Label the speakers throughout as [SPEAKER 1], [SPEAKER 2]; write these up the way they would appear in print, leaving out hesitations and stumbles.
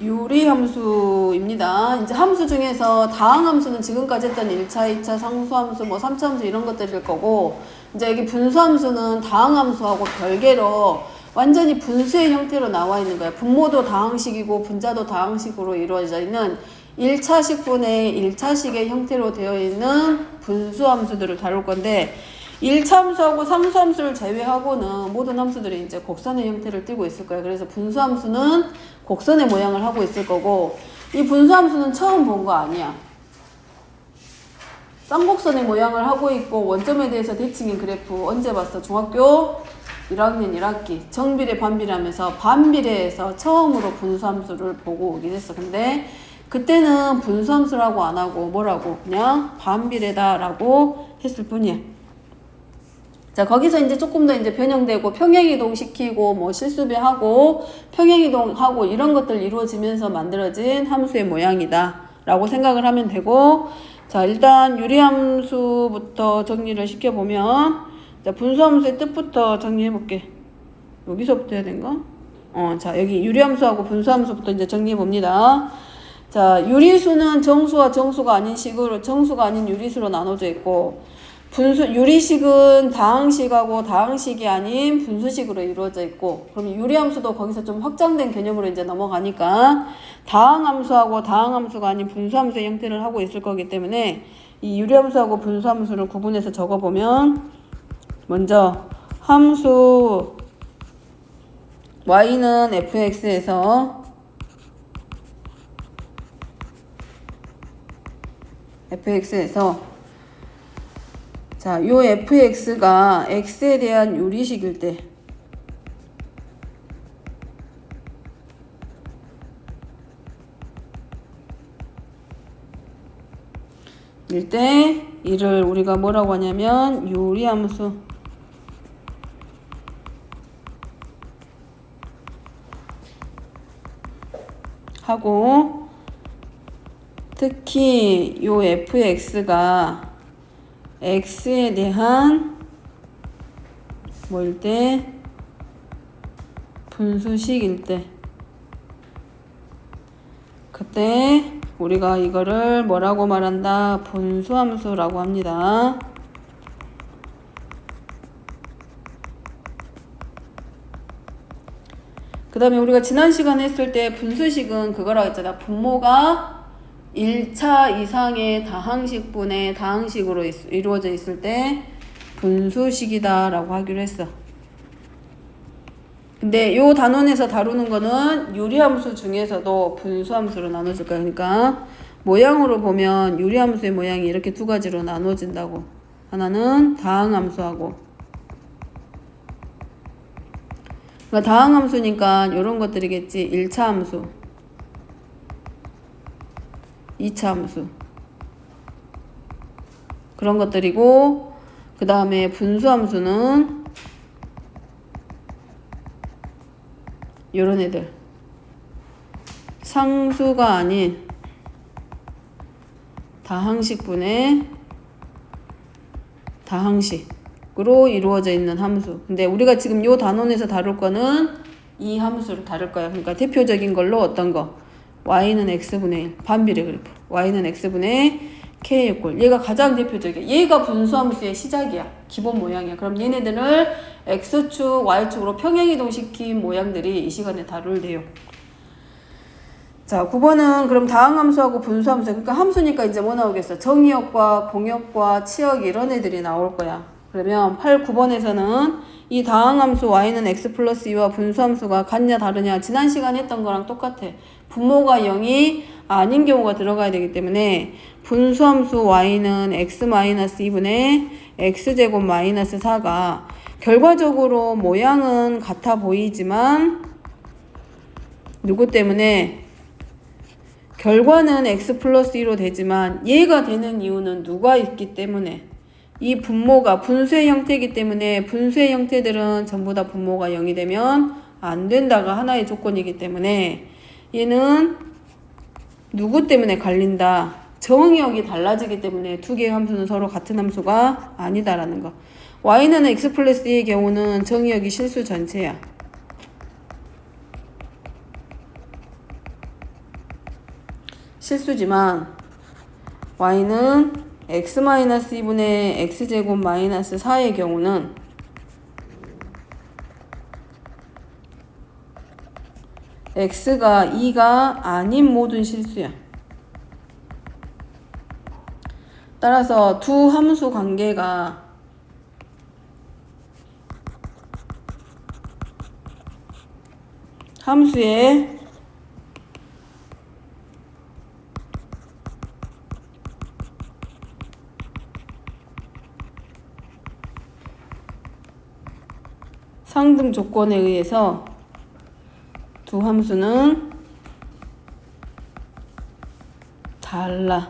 [SPEAKER 1] 유리함수입니다. 이제 함수 중에서 다항함수는 지금까지 했던 1차, 2차 상수함수, 뭐 3차 함수 이런 것들일 거고, 이제 여기 분수함수는 다항함수하고 별개로 완전히 분수의 형태로 나와 있는 거예요. 분모도 다항식이고 분자도 다항식으로 이루어져 있는 1차식분의 1차식의 형태로 되어 있는 분수함수들을 다룰 건데, 1차 함수하고 상수함수를 제외하고는 모든 함수들이 이제 곡선의 형태를 띠고 있을 거예요. 그래서 분수함수는 곡선의 모양을 하고 있을 거고, 이 분수함수는 처음 본 거 아니야. 쌍곡선의 모양을 하고 있고, 원점에 대해서 대칭인 그래프 언제 봤어? 중학교 1학년 1학기 정비례 반비례 하면서 반비례에서 처음으로 분수함수를 보고 오긴 했어. 근데 그때는 분수함수라고 안 하고 뭐라고? 그냥 반비례다라고 했을 뿐이야. 자, 거기서 이제 조금 더 이제 변형되고 평행이동 시키고 뭐 실수배하고 평행이동하고 이런 것들 이루어지면서 만들어진 함수의 모양이다 라고 생각을 하면 되고, 자, 일단 유리함수부터 정리를 시켜보면, 자, 분수함수의 뜻부터 정리해 볼게. 여기서부터 해야 된가? 자, 여기 유리함수하고 분수함수부터 이제 정리해 봅니다. 자, 유리수는 정수와 정수가 아닌 식으로, 정수가 아닌 유리수로 나눠져 있고, 유리식은 다항식하고 다항식이 아닌 분수식으로 이루어져 있고, 그럼 유리함수도 거기서 좀 확장된 개념으로 이제 넘어가니까 다항함수하고 다항함수가 아닌 분수함수의 형태를 하고 있을 거기 때문에 이 유리함수하고 분수함수를 구분해서 적어보면, 먼저 함수 y는 fx에서 자, 요 fx가 x에 대한 유리식일 때, 이를 우리가 뭐라고 하냐면 유리함수 하고, 특히 요 fx가 x에 대한 뭐일 때? 분수식일 때, 그때 우리가 이거를 뭐라고 말한다? 분수함수라고 합니다. 그 다음에 우리가 지난 시간에 했을 때 분수식은 그거라고 했잖아. 분모가 1차 이상의 다항식분의 다항식으로 이루어져 있을 때 분수식이다 라고 하기로 했어. 근데 요 단원에서 다루는 거는 유리함수 중에서도 분수함수로 나눠질 거야. 그러니까 모양으로 보면 유리함수의 모양이 이렇게 두 가지로 나눠진다고. 하나는 다항함수하고, 그러니까 다항함수니까 이런 것들이겠지. 1차 함수, 2차 함수, 그런 것들이고, 그 다음에 분수함수는 요런 애들, 상수가 아닌 다항식분의 다항식으로 이루어져 있는 함수. 근데 우리가 지금 요 단원에서 다룰 거는 이 함수를 다룰 거야. 그러니까 대표적인 걸로 어떤 거? y는 x분의 1, 반비례 그래프. y는 x분의 k의 꼴. 얘가 가장 대표적이야. 얘가 분수함수의 시작이야. 기본 모양이야. 그럼 얘네들을 x축, y축으로 평행이동시킨 모양들이 이 시간에 다룰래요. 자, 9번은 그럼 다항함수하고 분수함수. 그러니까 함수니까 이제 뭐 나오겠어? 정의역과 공역과 치역 이런 애들이 나올 거야. 그러면 8, 9번에서는 이 다항함수 y는 x 플러스 2와 분수함수가 같냐 다르냐 지난 시간에 했던 거랑 똑같아. 분모가 0이 아닌 경우가 들어가야 되기 때문에 분수함수 y는 x 마이너스 2분의 x제곱 마이너스 4가 결과적으로 모양은 같아 보이지만 누구 때문에? 결과는 x 플러스 2로 되지만 얘가 되는 이유는 누가 있기 때문에? 이 분모가 분수의 형태이기 때문에 분수의 형태들은 전부 다 분모가 0이 되면 안 된다가 하나의 조건이기 때문에 얘는 누구 때문에 갈린다? 정의역이 달라지기 때문에 두 개의 함수는 서로 같은 함수가 아니다라는 거. y는 x 플러스 2의 경우는 정의역이 실수 전체야. 실수지만 y는 x-2분의 x제곱 마이너스 4의 경우는 x가 2가 아닌 모든 실수야. 따라서 두 함수 관계가 함수의 상등 조건에 의해서 두 함수는 달라.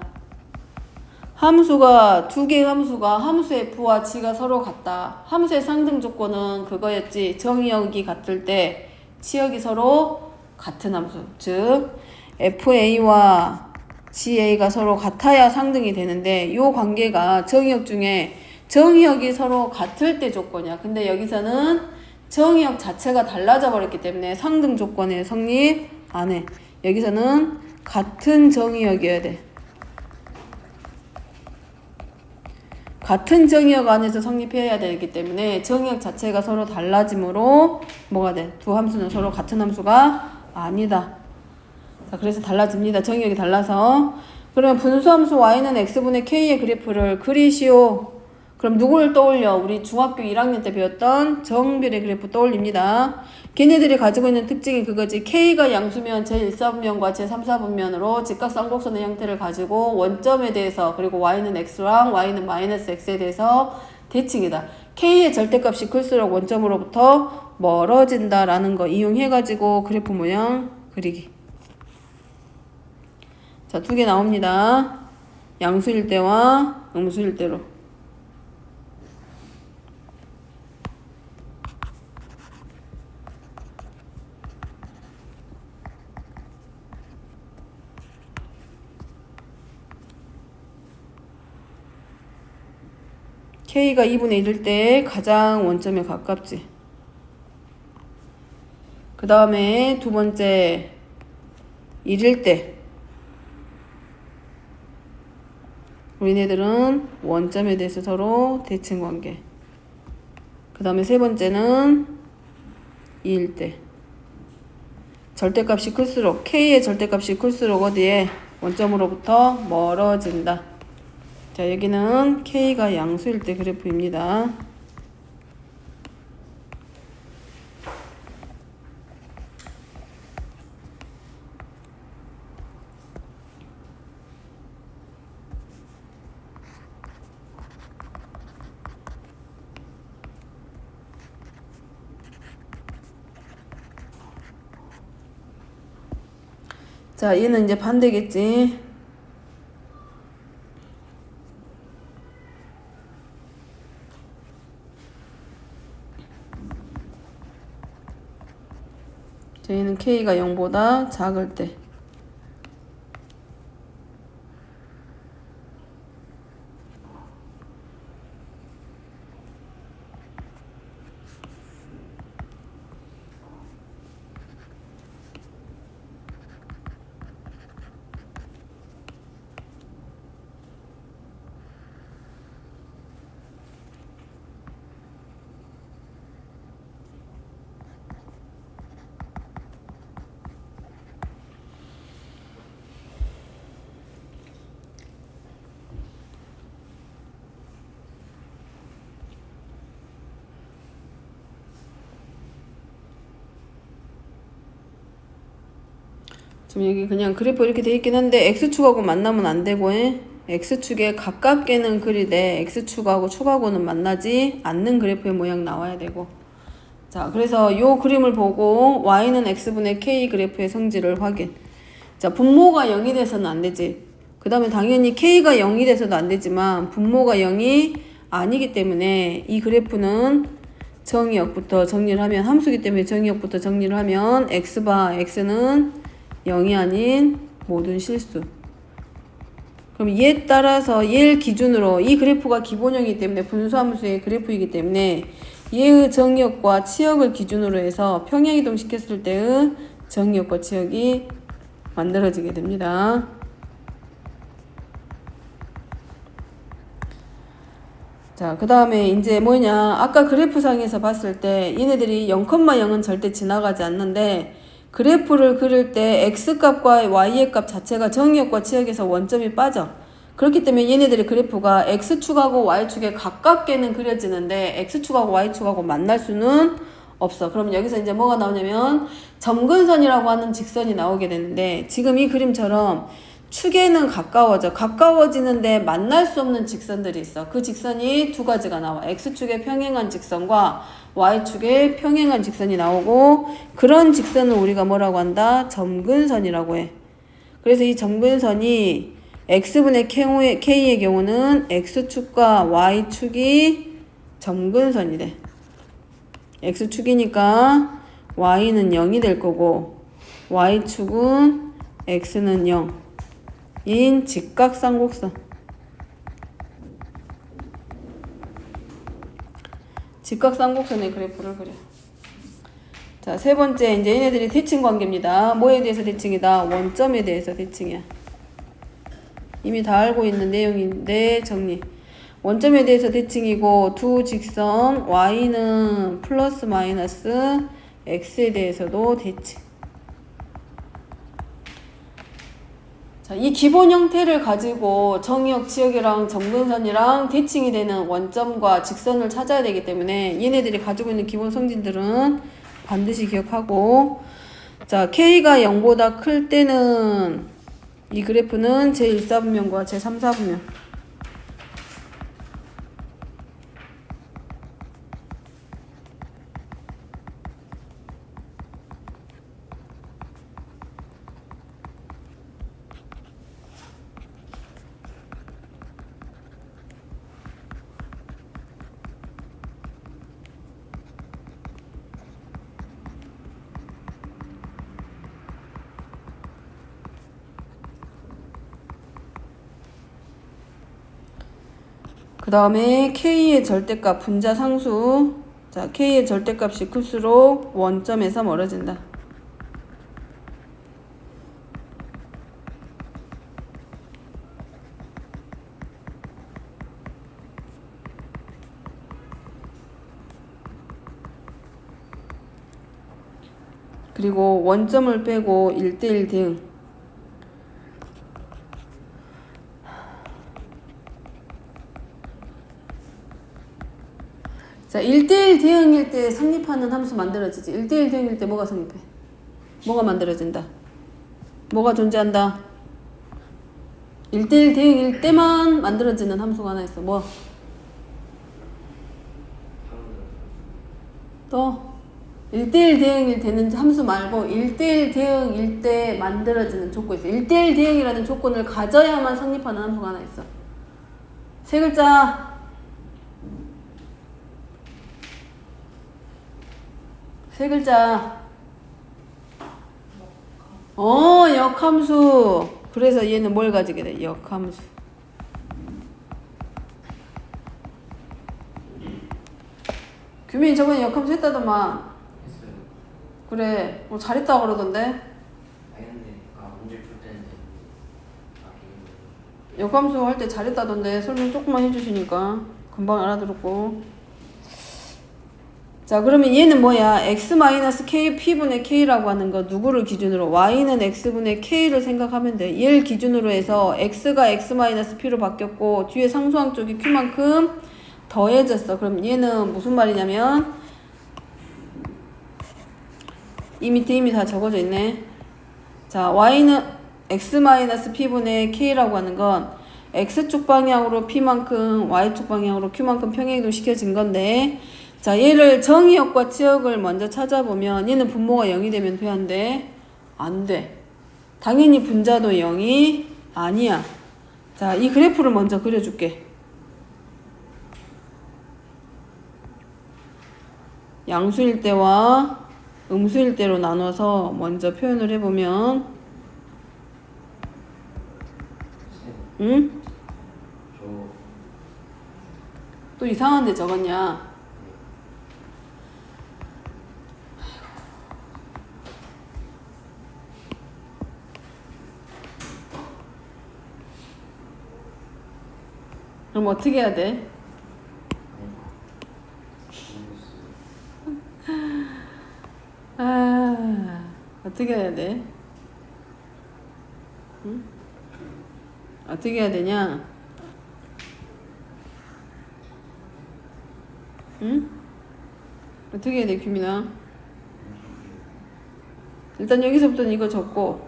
[SPEAKER 1] 함수가 두 개의 함수가 함수 f와 g가 서로 같다. 함수의 상등 조건은 그거였지. 정의역이 같을 때 치역이 서로 같은 함수. 즉 fa와 ga가 서로 같아야 상등이 되는데 이 관계가 정의역 중에 정의역이 서로 같을 때 조건이야. 근데 여기서는 정의역 자체가 달라져 버렸기 때문에 상등 조건에 성립 안 해. 여기서는 같은 정의역이어야 돼. 같은 정의역 안에서 성립해야 되기 때문에 정의역 자체가 서로 달라지므로 뭐가 돼? 두 함수는 서로 같은 함수가 아니다. 자, 그래서 달라집니다. 정의역이 달라서. 그러면 분수함수 y는 x분의 k의 그래프를 그리시오. 그럼 누구를 떠올려? 우리 중학교 1학년 때 배웠던 정비례 그래프 떠올립니다. 걔네들이 가지고 있는 특징이 그거지. K가 양수면 제1사분면과 제3사분면으로 직각쌍곡선의 형태를 가지고 원점에 대해서 그리고 Y는 X랑 Y는 마이너스 X에 대해서 대칭이다. K의 절대값이 클수록 원점으로부터 멀어진다라는 거 이용해가지고 그래프 모양 그리기. 자, 두 개 나옵니다. 양수일 때와 음수일 때로. K가 2분의 1일 때 가장 원점에 가깝지. 그 다음에 두 번째 1일 때 우리네들은 원점에 대해서 서로 대칭 관계. 그 다음에 세 번째는 2일 때 절대값이 클수록 K의 절대값이 클수록 어디에 원점으로부터 멀어진다. 자, 여기는 K가 양수일 때 그래프입니다. 자, 얘는 이제 반대겠지. 저희는 K가 0보다 작을 때 지금 여기 그냥 그래프 이렇게 돼 있긴 한데 X축하고 만나면 안 되고 X축에 가깝게는 그리되 X축하고 축하고는 만나지 않는 그래프의 모양 나와야 되고. 자, 그래서 요 그림을 보고 Y는 X분의 K 그래프의 성질을 확인. 자, 분모가 0이 돼서는 안 되지. 그 다음에 당연히 K가 0이 돼서도 안 되지만 분모가 0이 아니기 때문에 이 그래프는 정의역부터 정리를 하면 함수기 때문에 정의역부터 정리를 하면 X는 0이 아닌 모든 실수. 그럼 얘에 따라서 얘를 기준으로 이 그래프가 기본형이기 때문에 분수함수의 그래프이기 때문에 얘의 정의역과 치역을 기준으로 해서 평행이동 시켰을 때의 정의역과 치역이 만들어지게 됩니다. 자, 그 다음에 이제 뭐냐. 아까 그래프상에서 봤을 때 얘네들이 0,0은 절대 지나가지 않는데 그래프를 그릴 때 x값과 y의 값 자체가 정의역과 치역에서 원점이 빠져. 그렇기 때문에 얘네들의 그래프가 x축하고 y축에 가깝게는 그려지는데 x축하고 y축하고 만날 수는 없어. 그러면 여기서 이제 뭐가 나오냐면 점근선이라고 하는 직선이 나오게 되는데 지금 이 그림처럼 축에는 가까워져. 가까워지는데 만날 수 없는 직선들이 있어. 그 직선이 두 가지가 나와. x축에 평행한 직선과 y축에 평행한 직선이 나오고 그런 직선을 우리가 뭐라고 한다? 점근선이라고 해. 그래서 이 점근선이 x분의 k의 경우는 x축과 y축이 점근선이래. x축이니까 y는 0이 될 거고 y축은 x는 0 인 직각쌍곡선. 직각쌍곡선의 그래프를 그려. 자, 세 번째 이제 얘네들이 대칭 관계입니다. 뭐에 대해서 대칭이다? 원점에 대해서 대칭이야. 이미 다 알고 있는 내용인데 정리. 원점에 대해서 대칭이고 두 직선 y는 플러스 마이너스 x에 대해서도 대칭. 자, 이 기본 형태를 가지고 정의역, 치역이랑 점근선이랑 대칭이 되는 원점과 직선을 찾아야 되기 때문에 얘네들이 가지고 있는 기본 성질들은 반드시 기억하고, 자, k가 0보다 클 때는 이 그래프는 제1사분면과 제3사분면. 그 다음에 k의 절대값 분자 상수. 자, k의 절대값이 클수록 원점에서 멀어진다. 그리고 원점을 빼고 1대1 대응. 자, 1대1 대응일 때 성립하는 함수 만들어지지. 1대1 대응일 때 뭐가 성립해? 뭐가 만들어진다? 뭐가 존재한다? 1대1 대응일 때만 만들어지는 함수가 하나 있어. 뭐? 또 1대1 대응일 때는 함수 말고 1대1 대응일 때 만들어지는 조건이 있어. 1대1 대응이라는 조건을 가져야만 성립하는 함수가 하나 있어. 세 글자. 세 글자. 역함수. 그래서 얘는 뭘 가지게 돼? 역함수. 규민이 저번에 역함수 했다더만.
[SPEAKER 2] 했어요.
[SPEAKER 1] 그래. 잘했다 그러던데.
[SPEAKER 2] 했는데 문제 풀 때는
[SPEAKER 1] 역함수 할 때 잘했다던데. 설명 조금만 해주시니까 금방 알아들었고. 자, 그러면 얘는 뭐야? x-k p분의 k라고 하는 거 누구를 기준으로? y는 x분의 k를 생각하면 돼. 얘를 기준으로 해서 x가 x-p로 바뀌었고 뒤에 상수항 쪽이 q만큼 더해졌어. 그럼 얘는 무슨 말이냐면 이 밑에 이미 다 적어져 있네. 자, y는 x-p분의 k라고 하는 건 x축 방향으로 p만큼 y축 방향으로 q만큼 평행이동 시켜진 건데, 자, 얘를 정의역과 치역을 먼저 찾아보면 얘는 분모가 0이 되면 돼, 안 돼? 안 돼. 당연히 분자도 0이 아니야. 자, 이 그래프를 먼저 그려줄게. 양수일 때와 음수일 때로 나눠서 먼저 표현을 해보면, 응? 또 이상한 데 적었냐? 그럼 어떻게 해야 돼? 어떻게 해야 돼? 응? 어떻게 해야 되냐? 응? 어떻게 해야 돼, 규민아? 일단 여기서부터는 이거 적고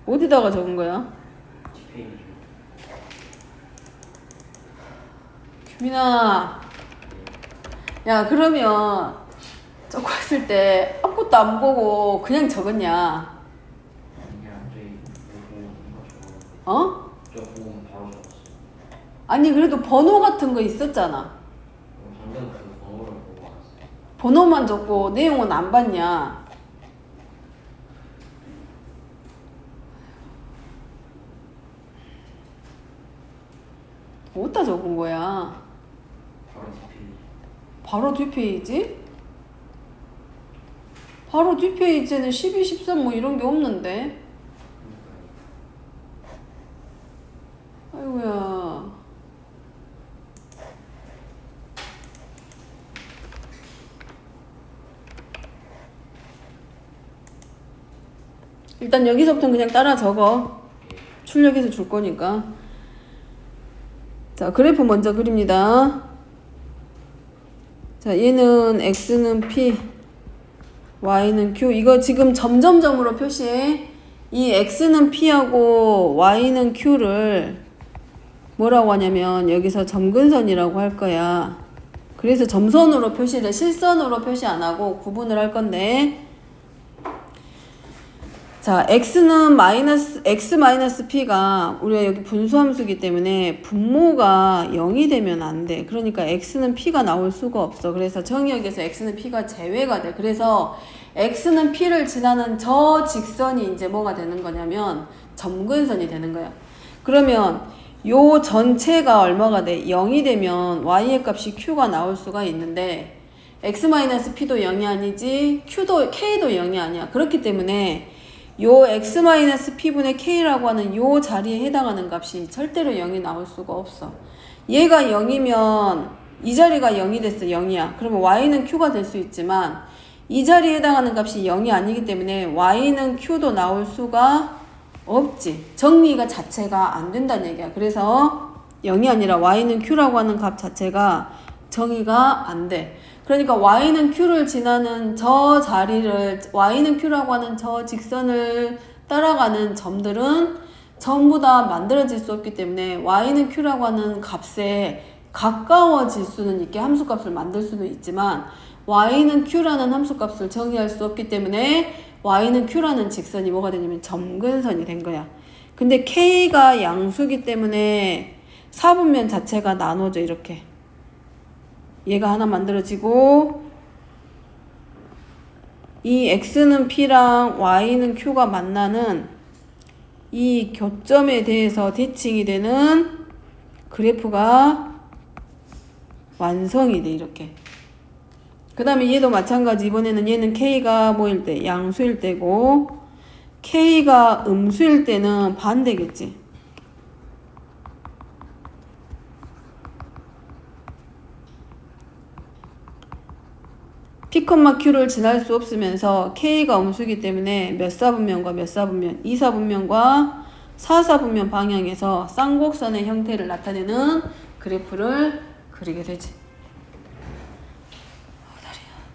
[SPEAKER 1] 어디다가 적은 거야?
[SPEAKER 2] 집행이
[SPEAKER 1] 규민아, 야 그러면 적고 했을 때 아무것도 안 보고 그냥 적었냐?
[SPEAKER 2] 그냥 저희 보고 이거
[SPEAKER 1] 어?
[SPEAKER 2] 저 보고 바로 적었어요.
[SPEAKER 1] 아니 그래도 번호 같은 거 있었잖아.
[SPEAKER 2] 방금 그 번호를 보고 왔어요.
[SPEAKER 1] 번호만 적고 내용은 안 봤냐? 어디다 적은 거야?
[SPEAKER 2] 바로 집행이.
[SPEAKER 1] 바로 뒷페이지? 바로 뒷페이지에는 12, 13 뭐 이런 게 없는데? 아이고야. 일단 여기서부터는 그냥 따라 적어. 출력해서 줄 거니까. 자, 그래프 먼저 그립니다. 자, 얘는 x는 p, y는 q. 이거 지금 점점점으로 표시해. 이 x는 p하고 y는 q를 뭐라고 하냐면 여기서 점근선이라고 할 거야. 그래서 점선으로 표시를 실선으로 표시 안 하고 구분을 할 건데, 자, x는 x 마이너스 p가 우리가 여기 분수함수기 때문에 분모가 0이 되면 안 돼. 그러니까 x는 p가 나올 수가 없어. 그래서 정의역에서 x는 p가 제외가 돼. 그래서 x는 p를 지나는 저 직선이 이제 뭐가 되는 거냐면 점근선이 되는 거야. 그러면 요 전체가 얼마가 돼? 0이 되면 y의 값이 q가 나올 수가 있는데 x-p도 0이 아니지 k도 0이 아니야. 그렇기 때문에 요 x-p분의 k라고 하는 요 자리에 해당하는 값이 절대로 0이 나올 수가 없어. 얘가 0이면 이 자리가 0이 됐어. 0이야. 그러면 y는 q가 될 수 있지만 이 자리에 해당하는 값이 0이 아니기 때문에 y는 q도 나올 수가 없지. 정리가 자체가 안 된다는 얘기야. 그래서 0이 아니라 y는 q라고 하는 값 자체가 정의가 안 돼. 그러니까 y는 q를 지나는 저 자리를 y는 q라고 하는 저 직선을 따라가는 점들은 전부 다 만들어질 수 없기 때문에 y는 q라고 하는 값에 가까워질 수는 있게 함수값을 만들 수도 있지만 y는 q라는 함수값을 정의할 수 없기 때문에 y는 q라는 직선이 뭐가 되냐면 점근선이 된 거야. 근데 k가 양수기 때문에 사분면 자체가 나눠져 이렇게. 얘가 하나 만들어지고 이 x는 p랑 y는 q가 만나는 이 교점에 대해서 대칭이 되는 그래프가 완성이 돼 이렇게. 그 다음에 얘도 마찬가지. 이번에는 얘는 k가 뭐일 때? 양수일 때고 k가 음수일 때는 반대겠지. p, q를 지날 수 없으면서 k가 음수이기 때문에 몇 사분면과 몇 사분면, 2사분면과 4사분면 방향에서 쌍곡선의 형태를 나타내는 그래프를 그리게 되지.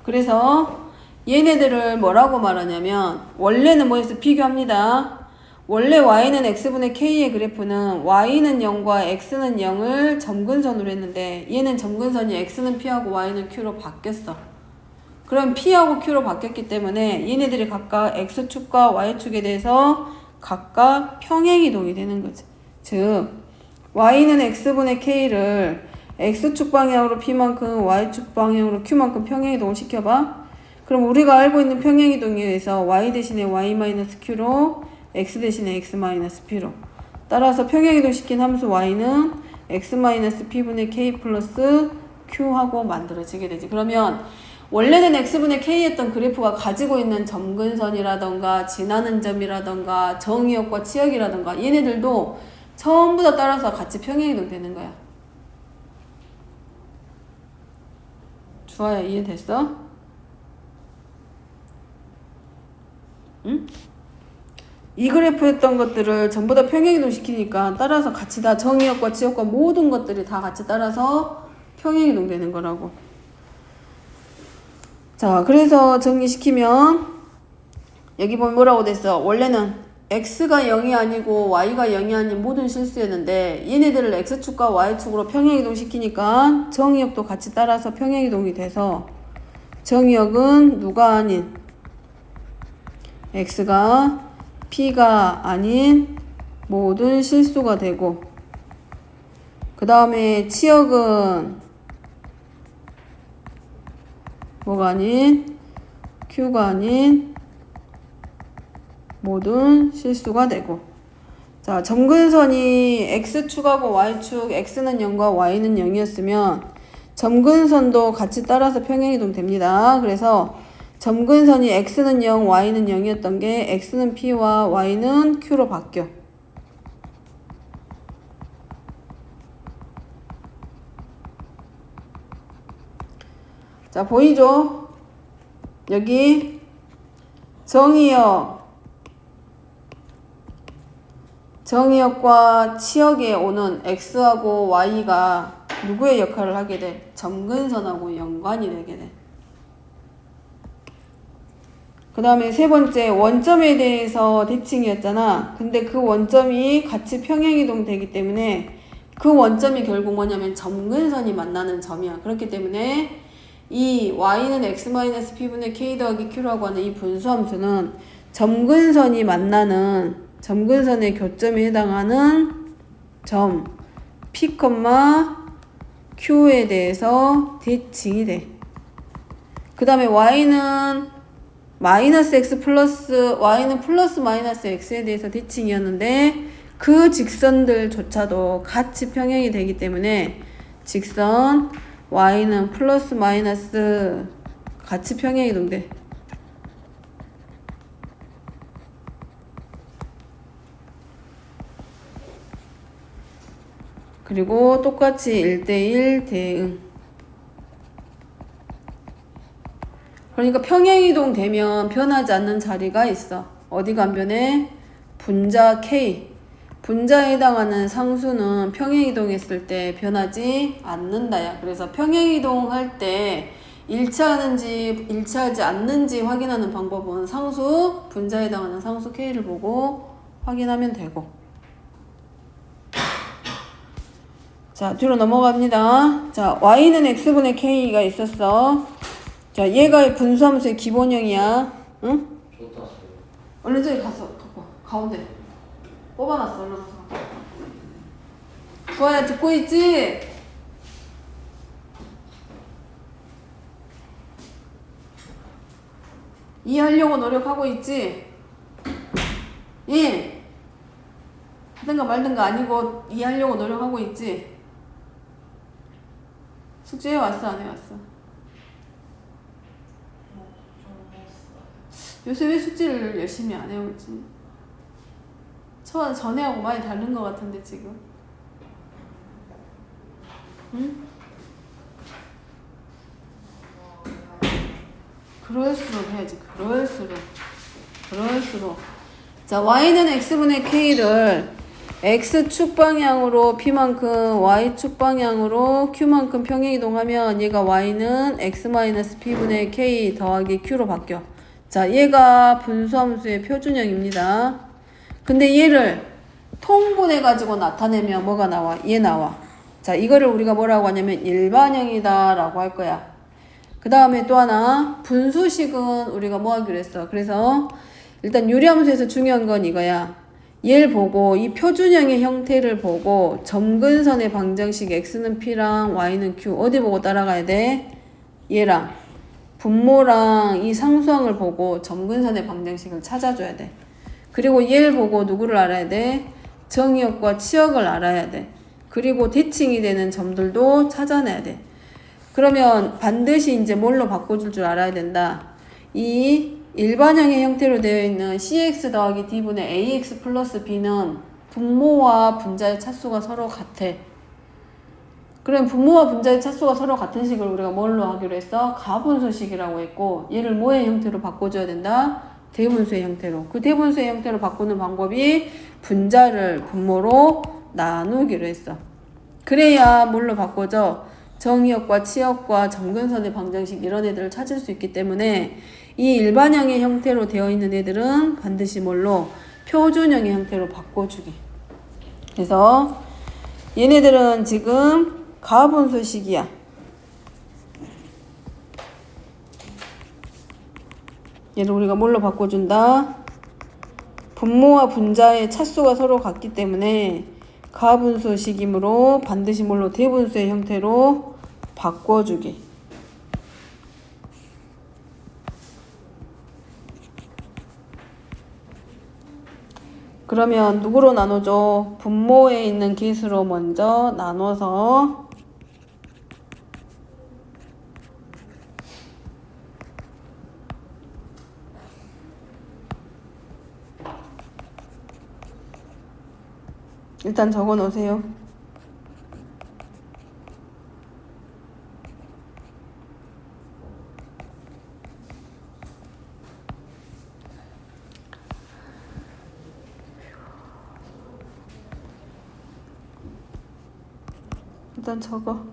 [SPEAKER 1] 그래서 얘네들을 뭐라고 말하냐면 원래는 뭐에서 비교합니다. 원래 y는 x분의 k의 그래프는 y는 0과 x는 0을 점근선으로 했는데 얘는 점근선이 x는 p하고 y는 q로 바뀌었어. 그럼 p하고 q로 바뀌었기 때문에 얘네들이 각각 x축과 y축에 대해서 각각 평행이동이 되는 거지. 즉 y는 x분의 k를 x축 방향으로 p만큼 y축 방향으로 q만큼 평행이동을 시켜봐. 그럼 우리가 알고 있는 평행이동에 의해서 y 대신에 y-q로 x 대신에 x-p로 따라서 평행이동 시킨 함수 y는 x-p분의 k 플러스 q하고 만들어지게 되지. 그러면 원래는 x분의 k였던 그래프가 가지고 있는 점근선이라던가 지나는 점이라던가 정의역과 치역이라던가 얘네들도 전부 다 따라서 같이 평행이동 되는 거야. 주아야 이해됐어? 응? 이 그래프 했던 것들을 전부 다 평행이동 시키니까 따라서 같이 다 정의역과 지역과 모든 것들이 다 같이 따라서 평행이동 되는 거라고. 자, 그래서 정리시키면 여기 보면 뭐라고 됐어? 원래는 x가 0이 아니고 y가 0이 아닌 모든 실수였는데 얘네들을 x축과 y축으로 평행이동 시키니까 정의역도 같이 따라서 평행이동이 돼서 정의역은 누가 아닌 x가 p가 아닌 모든 실수가 되고 그 다음에 치역은 뭐가 아닌 q가 아닌 모든 실수가 되고 자 점근선이 x축하고 y축 x는 0과 y는 0이었으면 점근선도 같이 따라서 평행이동 됩니다. 그래서 점근선이 x는 0, y는 0이었던 게 x는 p와 y는 q로 바뀌어. 자, 보이죠? 여기 정의역과 치역에 오는 x하고 y가 누구의 역할을 하게 돼? 점근선하고 연관이 되게 돼. 그 다음에 세 번째 원점에 대해서 대칭이었잖아. 근데 그 원점이 같이 평행이동 되기 때문에 그 원점이 결국 뭐냐면 점근선이 만나는 점이야. 그렇기 때문에 이 y는 x-p분의 k 더하기 q라고 하는 이 분수함수는 점근선이 만나는 점근선의 교점에 해당하는 점 p, q에 대해서 대칭이 돼. 그 다음에 y는 마이너스 x 플러스 y는 플러스 마이너스 x에 대해서 대칭이었는데 그 직선들조차도 같이 평행이 되기 때문에 직선 y는 플러스 마이너스 같이 평행이동돼. 그리고 똑같이 1대1 대응. 그러니까 평행이동 되면 변하지 않는 자리가 있어. 어디가 안 변해? 분자 K. 분자에 해당하는 상수는 평행이동했을 때 변하지 않는다야. 그래서 평행이동할 때 일치하는지 일치하지 않는지 확인하는 방법은 상수, 분자에 해당하는 상수 K를 보고 확인하면 되고. 자, 뒤로 넘어갑니다. 자, y는 x분의 k가 있었어. 자, 얘가 분수함수의 기본형이야. 응?
[SPEAKER 2] 줬다어요.
[SPEAKER 1] 얼른 저기 가서 갖고 와. 가운데 뽑아놨어. 얼른 가서. 주아야 듣고 있지? 이해하려고 노력하고 있지? 예. 하든가 말든가 아니고 이해하려고 노력하고 있지? 숙제해 왔어? 안 해왔어? 요새 왜 숙제를 열심히 안 해오지? 전에하고 많이 다른 것 같은데 지금. 응? 그럴수록 해야지. 그럴수록. 자, y는 x분의 k를 x축 방향으로 p만큼 y축 방향으로 q만큼 평행이동하면 얘가 y는 x-p분의 k 더하기 q로 바뀌어. 자, 얘가 분수함수의 표준형입니다. 근데 얘를 통분해가지고 나타내면 뭐가 나와? 얘 나와. 자, 이거를 우리가 뭐라고 하냐면 일반형이다 라고 할 거야. 그 다음에 또 하나, 분수식은 우리가 뭐 하기로 했어? 그래서 일단 유리함수에서 중요한 건 이거야. 얘를 보고 이 표준형의 형태를 보고 점근선의 방정식 x는 p랑 y는 q 어디 보고 따라가야 돼? 얘랑 분모랑 이 상수항을 보고 점근선의 방정식을 찾아줘야 돼. 그리고 얘를 보고 누구를 알아야 돼? 정의역과 치역을 알아야 돼. 그리고 대칭이 되는 점들도 찾아내야 돼. 그러면 반드시 이제 뭘로 바꿔줄 줄 알아야 된다. 이 일반형의 형태로 되어 있는 cx 더하기 d분의 ax 플러스 b는 분모와 분자의 차수가 서로 같아. 그럼 분모와 분자의 차수가 서로 같은 식을 우리가 뭘로 하기로 했어? 가분수식이라고 했고 얘를 뭐의 형태로 바꿔줘야 된다? 대분수의 형태로. 그 대분수의 형태로 바꾸는 방법이 분자를 분모로 나누기로 했어. 그래야 뭘로 바꿔져? 정의역과 치역과 점근선의 방정식 이런 애들을 찾을 수 있기 때문에 이 일반형의 형태로 되어 있는 애들은 반드시 뭘로? 표준형의 형태로 바꿔주기. 그래서 얘네들은 지금 가분수식이야. 얘를 우리가 뭘로 바꿔준다? 분모와 분자의 차수가 서로 같기 때문에 가분수식이므로 반드시 뭘로? 대분수의 형태로 바꿔주기. 그러면 누구로 나누죠? 분모에 있는 기수로 먼저 나눠서 일단 적어 놓으세요. 일단 적어.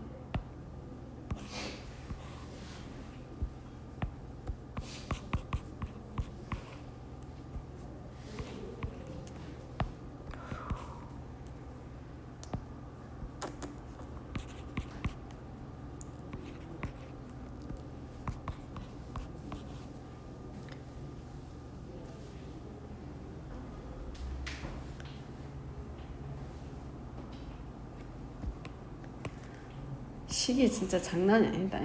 [SPEAKER 1] 식이 진짜 장난이 아니다.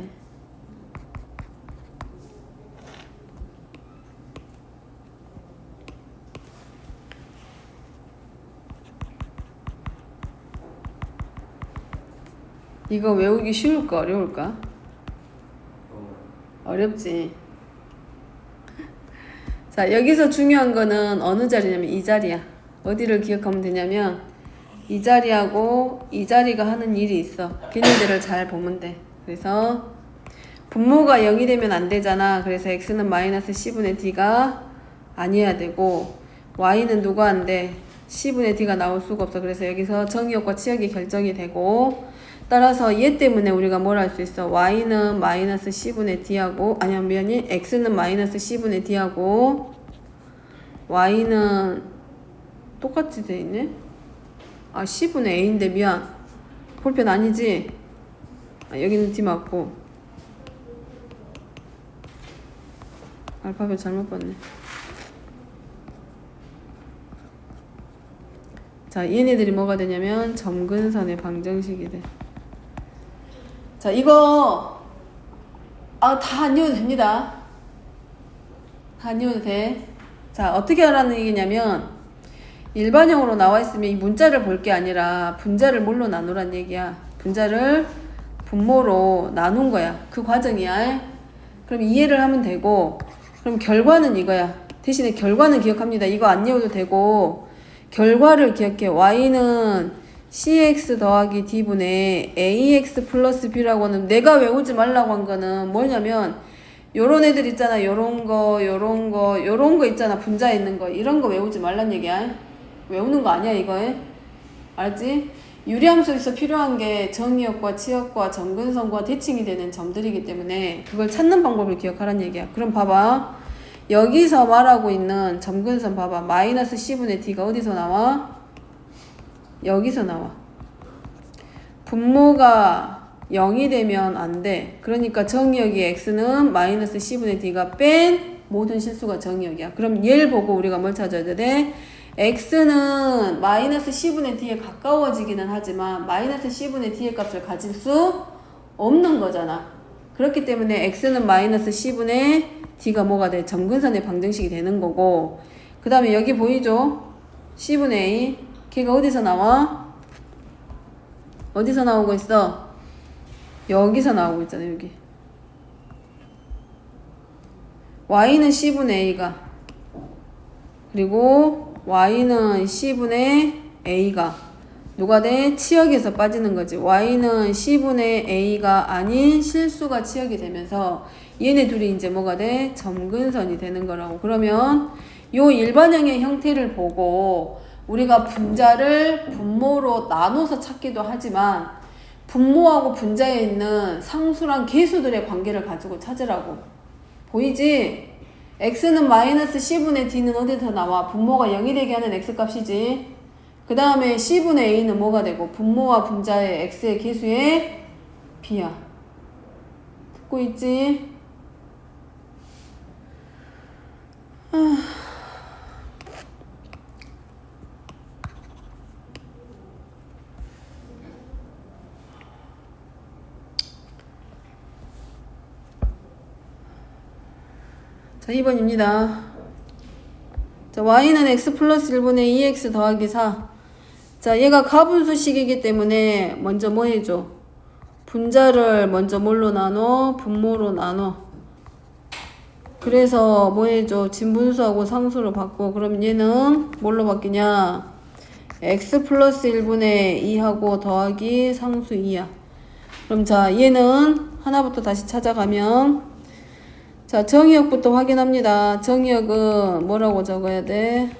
[SPEAKER 1] 이거 외우기 쉬울까 어려울까? 어렵지. 자, 여기서 중요한 거는 어느 자리냐면 이 자리야. 어디를 기억하면 되냐면 이 자리하고 이 자리가 하는 일이 있어. 걔네들을 잘 보면 돼. 그래서 분모가 0이 되면 안 되잖아. 그래서 x는 마이너스 c분의 d가 아니어야 되고 y는 누가 안 돼? c분의 d가 나올 수가 없어. 그래서 여기서 정의역과 치역이 결정이 되고 따라서 얘 때문에 우리가 뭘 할 수 있어? y는 마이너스 c분의 d하고 아니면 미안해 x는 마이너스 c분의 d하고 y는 똑같이 돼 있네? 아 c분의 a인데 미안. 볼펜 아니지? 아, 여기는 d 맞고 알파벳 잘못 봤네. 자 얘네들이 뭐가 되냐면 점근선의 방정식이 돼. 자 이거 다 안 외워도 됩니다. 다 안 외워도 돼. 자 어떻게 하라는 얘기냐면 일반형으로 나와 있으면 이 문자를 볼 게 아니라 분자를 뭘로 나누란 얘기야. 분자를 분모로 나눈 거야. 그 과정이야. 그럼 이해를 하면 되고 그럼 결과는 이거야. 대신에 결과는 기억합니다. 이거 안 외워도 되고 결과를 기억해. y는 cx 더하기 d분의 ax 플러스 b라고 하는 내가 외우지 말라고 한 거는 뭐냐면 요런 애들 있잖아. 요런 거 있잖아. 분자에 있는 거. 이런 거 외우지 말란 얘기야. 외우는 거 아니야 이거에. 알았지? 유리함수에서 필요한 게 정의역과 치역과 점근선과 대칭이 되는 점들이기 때문에 그걸 찾는 방법을 기억하란 얘기야. 그럼 봐봐. 여기서 말하고 있는 점근선 봐봐. 마이너스 c분의 d가 어디서 나와? 여기서 나와. 분모가 0이 되면 안 돼. 그러니까 정의역이 x는 마이너스 c분의 d가 뺀 모든 실수가 정의역이야. 그럼 얘를 보고 우리가 뭘 찾아야 돼? x는 마이너스 c분의 d에 가까워지기는 하지만 마이너스 c분의 d의 값을 가질 수 없는 거잖아. 그렇기 때문에 x는 마이너스 c분의 d가 뭐가 돼? 점근선의 방정식이 되는 거고 그 다음에 여기 보이죠? c분의 a 걔가 어디서 나와? 어디서 나오고 있어? 여기서 나오고 있잖아. 여기 y는 c분의 a가 그리고 y는 c분의 a가 누가 돼? 치역에서 빠지는 거지. y는 c분의 a가 아닌 실수가 치역이 되면서 얘네 둘이 이제 뭐가 돼? 점근선이 되는 거라고. 그러면 요 일반형의 형태를 보고 우리가 분자를 분모로 나눠서 찾기도 하지만 분모하고 분자에 있는 상수랑 계수들의 관계를 가지고 찾으라고. 보이지? x는 마이너스 c분의 d는 어디서 나와? 분모가 0이 되게 하는 x값이지. 그 다음에 c분의 a는 뭐가 되고? 분모와 분자의 x의 계수의 b야. 듣고 있지? 자, 2번입니다. 자, y는 x 플러스 1분의 2x 더하기 4. 자, 얘가 가분수식이기 때문에 먼저 뭐 해줘? 분자를 먼저 뭘로 나눠? 분모로 나눠. 그래서 뭐 해줘? 진분수하고 상수로 바꿔. 그럼 얘는 뭘로 바뀌냐? x 플러스 1분의 2하고 더하기 상수 2야. 그럼 자, 얘는 하나부터 다시 찾아가면 자, 정의역부터 확인합니다. 정의역은 뭐라고 적어야 돼?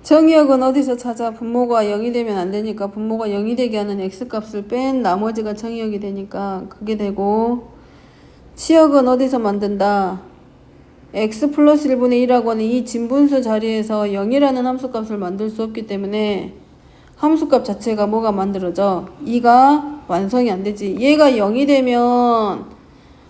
[SPEAKER 1] 정의역은 어디서 찾아? 분모가 0이 되면 안 되니까 분모가 0이 되게 하는 x값을 뺀 나머지가 정의역이 되니까 그게 되고, 치역은 어디서 만든다? x 플러스 1분의 1이라고 하는 이 진분수 자리에서 0이라는 함수값을 만들 수 없기 때문에 함수값 자체가 뭐가 만들어져? 2가 완성이 안 되지. 얘가 0이 되면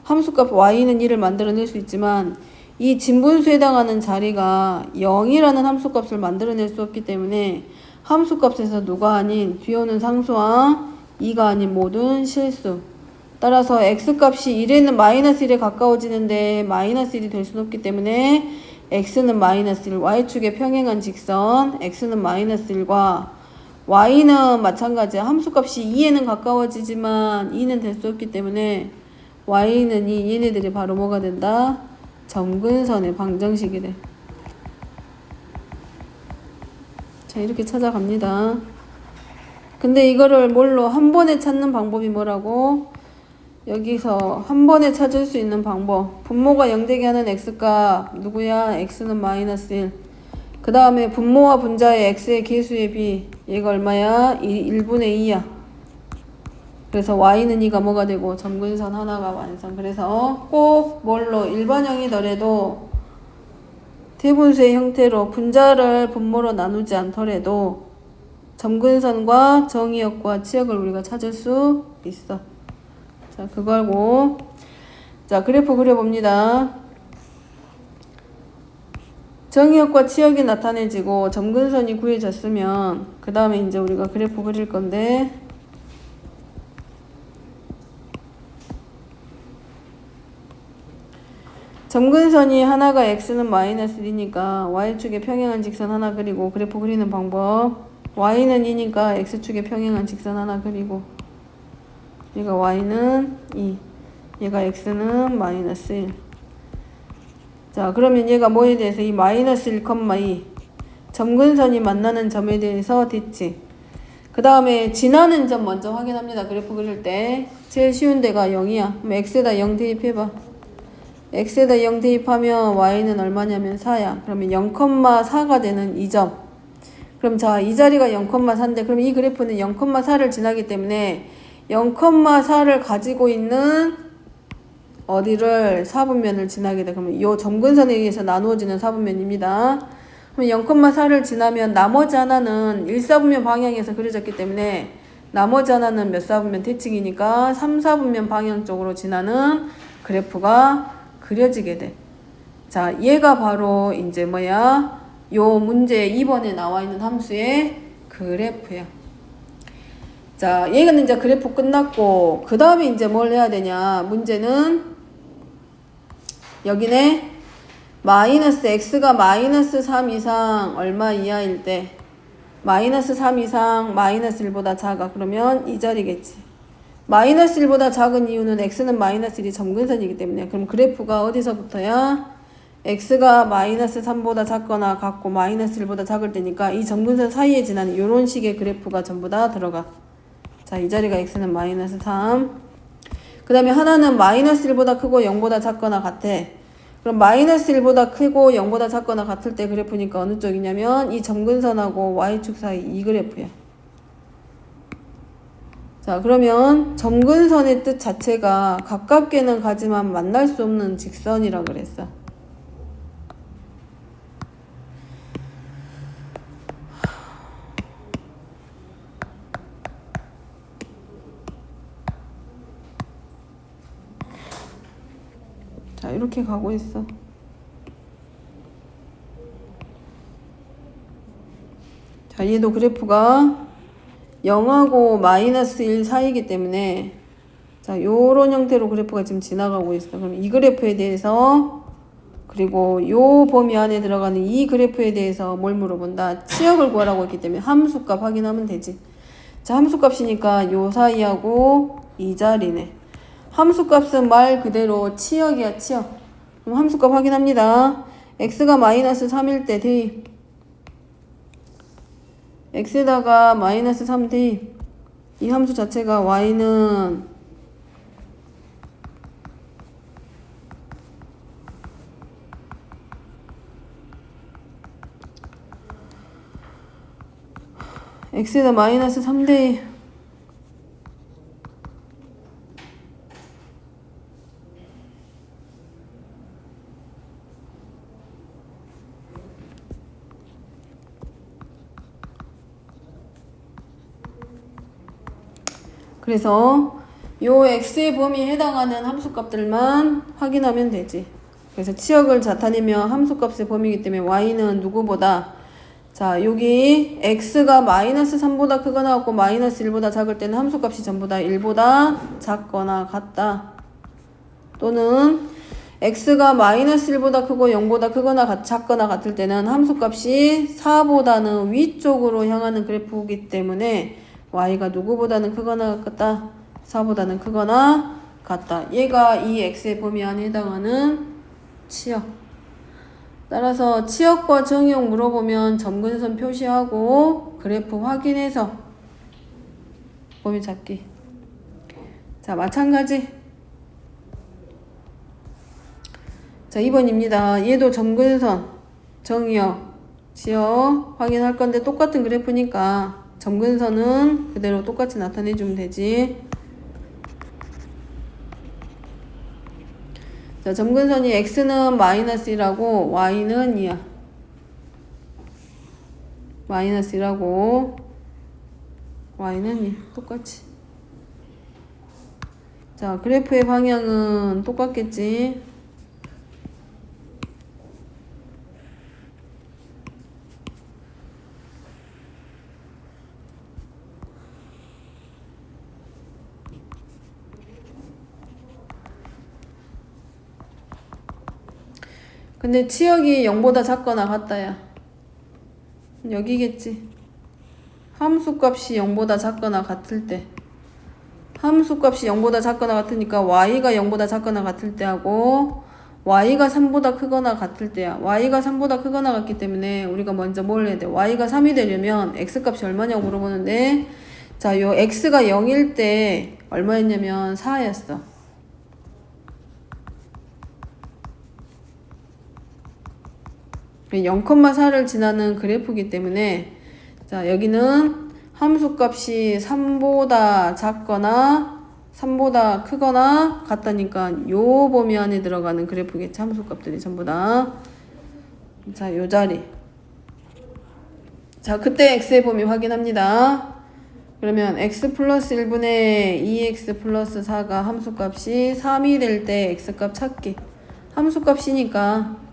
[SPEAKER 1] 함수값 y는 2를 만들어낼 수 있지만 이 진분수에 해당하는 자리가 0이라는 함수값을 만들어낼 수 없기 때문에 함수값에서 누가 아닌 뒤에 오는 상수와 2가 아닌 모든 실수. 따라서 x값이 1에는 마이너스 1에 가까워지는데 마이너스 1이 될 수는 없기 때문에 x는 마이너스 1, y축에 평행한 직선 x는 마이너스 1과 y는 마찬가지야. 함수값이 2에는 가까워지지만 2는 될 수 없기 때문에 y는 2, 얘네들이 바로 뭐가 된다? 점근선의 방정식이 돼. 자, 이렇게 찾아갑니다. 근데 이거를 뭘로 한 번에 찾는 방법이 뭐라고? 여기서 한 번에 찾을 수 있는 방법. 분모가 0 되게 하는 x값 누구야? x는 마이너스 1. 그 다음에 분모와 분자의 x의 계수의 b. 얘가 얼마야? 1분의 2야. 그래서 y는 2가 뭐가 되고 점근선 하나가 완성. 그래서 꼭 뭘로 일반형이더라도 대분수의 형태로 분자를 분모로 나누지 않더라도 점근선과 정의역과 치역을 우리가 찾을 수 있어. 자, 그거고. 자, 그래프 그려봅니다. 정의역과 치역이 나타내지고 점근선이 구해졌으면 그 다음에 이제 우리가 그래프 그릴 건데, 점근선이 하나가 x는 마이너스 1이니까 y축에 평행한 직선 하나 그리고 그래프 그리는 방법. y는 2니까 x축에 평행한 직선 하나 그리고, 얘가 y는 2, 얘가 x는 마이너스 1. 자, 그러면 얘가 뭐에 대해서 이 마이너스 1,2 점근선이 만나는 점에 대해서 됐지. 그 다음에 지나는 점 먼저 확인합니다. 그래프 그릴 때 제일 쉬운 데가 0이야. 그럼 x에다 0 대입해봐. x에다 0 대입하면 y는 얼마냐면 4야. 그러면 0,4가 되는 이 점. 그럼 자, 이 자리가 0,4인데 그럼 이 그래프는 0,4를 지나기 때문에 0,4를 가지고 있는 어디를 4분면을 지나게 돼. 그러면 이 점근선에 의해서 나누어지는 4분면입니다. 그럼 0,4를 지나면 나머지 하나는 1,4분면 방향에서 그려졌기 때문에 나머지 하나는 몇 4분면 대칭이니까 3, 4분면 방향 쪽으로 지나는 그래프가 그려지게 돼. 자, 얘가 바로 이제 뭐야? 요 문제 2번에 나와 있는 함수의 그래프야. 자, 얘는 이제 그래프 끝났고 그 다음에 이제 뭘 해야 되냐? 문제는 여기네. 마이너스 x가 마이너스 3 이상 얼마 이하일 때 마이너스 3 이상 마이너스 1보다 작아. 그러면 이 자리겠지. 마이너스 1보다 작은 이유는 x는 마이너스 1이 점근선이기 때문에. 그럼 그래프가 어디서부터야? x가 마이너스 3보다 작거나 같고 마이너스 1보다 작을 때니까 이 점근선 사이에 지나는 이런 식의 그래프가 전부 다 들어가. 자, 이 자리가 x는 마이너스 3. 그 다음에 하나는 마이너스 1보다 크고 0보다 작거나 같아. 그럼 마이너스 1보다 크고 0보다 작거나 같을 때 그래프니까 어느 쪽이냐면 이 점근선하고 y축 사이 이 그래프야. 자, 그러면 점근선의 뜻 자체가 가깝게는 가지만 만날 수 없는 직선이라 그랬어. 자, 이렇게 가고 있어. 자, 얘도 그래프가 0하고 마이너스 1 사이이기 때문에 자, 요런 형태로 그래프가 지금 지나가고 있어. 그럼 이 그래프에 대해서 그리고 요 범위 안에 들어가는 이 그래프에 대해서 뭘 물어본다? 치역을 구하라고 했기 때문에 함수값 확인하면 되지. 자, 함수값이니까 요 사이하고 이 자리네. 함수값은 말 그대로 치역이야, 치역. 그럼 함수값 확인합니다. x가 마이너스 3일 때 대입. x에다가 마이너스 3 대입. 이 함수 자체가 y는 x에다 마이너스 3 대입. 그래서 요 x의 범위에 해당하는 함수값들만 확인하면 되지. 그래서 치역을 나타내면 함수값의 범위이기 때문에 y는 누구보다 자, 여기 x가 마이너스 3보다 크거나 같고 마이너스 1보다 작을 때는 함수값이 전부 다 1보다 작거나 같다. 또는 x가 마이너스 1보다 크고 0보다 크거나 작거나 같을 때는 함수값이 4보다는 위쪽으로 향하는 그래프이기 때문에 y가 누구보다는 크거나 같다? 4보다는 크거나 같다. 얘가 이 x의 범위 안에 해당하는 치역. 따라서 치역과 정의역 물어보면 점근선 표시하고 그래프 확인해서 범위 찾기. 자, 마찬가지. 자, 2번입니다. 얘도 점근선, 정의역, 치역 확인할 건데 똑같은 그래프니까 점근선은 그대로 똑같이 나타내주면 되지. 자, 점근선이 x는 마이너스 1하고 y는 2야. 마이너스 1하고 y는 2. 똑같이. 자, 그래프의 방향은 똑같겠지. 근데 치역이 0보다 작거나 같다야. 여기겠지. 함수값이 0보다 작거나 같을 때. 함수값이 0보다 작거나 같으니까 y가 0보다 작거나 같을 때 하고 y가 3보다 크거나 같을 때야. y가 3보다 크거나 같기 때문에 우리가 먼저 뭘 해야 돼? y가 3이 되려면 x값이 얼마냐고 물어보는데 자, 요 x가 0일 때 얼마였냐면 4였어. 0,4를 지나는 그래프이기 때문에 자, 여기는 함수값이 3보다 작거나 3보다 크거나 같다니까 요 범위 안에 들어가는 그래프겠지. 함수값들이 전부 다. 자, 요 자리. 자, 그때 x의 범위 확인합니다. 그러면 x 플러스 1분의 2x 플러스 4가 함수값이 3이 될 때 x값 찾기. 함수값이니까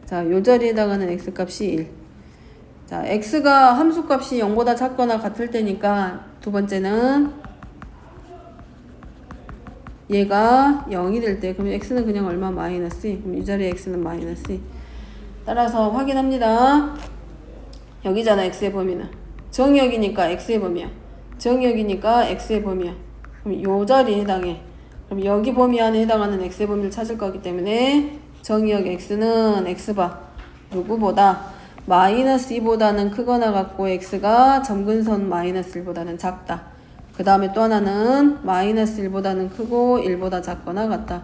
[SPEAKER 1] 자, 요 자리에 해당하는 x값이 1. 자, x가 함수값이 0보다 작거나 같을 때니까 두 번째는 얘가 0이 될 때 그럼 x는 그냥 얼마? 마이너스 2. 그럼 이 자리에 x는 마이너스 2. 따라서 확인합니다. 여기잖아 x의 범위는. 정의역이니까 x의 범위야. 정의역이니까 x의 범위야. 그럼 요 자리에 해당해. 그럼 여기 범위 안에 해당하는 x의 범위를 찾을 거기 때문에 정의역 x는 x바 누구보다 마이너스 2보다는 크거나 같고 x가 점근선 마이너스 1보다는 작다. 그 다음에 또 하나는 마이너스 1보다는 크고 1보다 작거나 같다.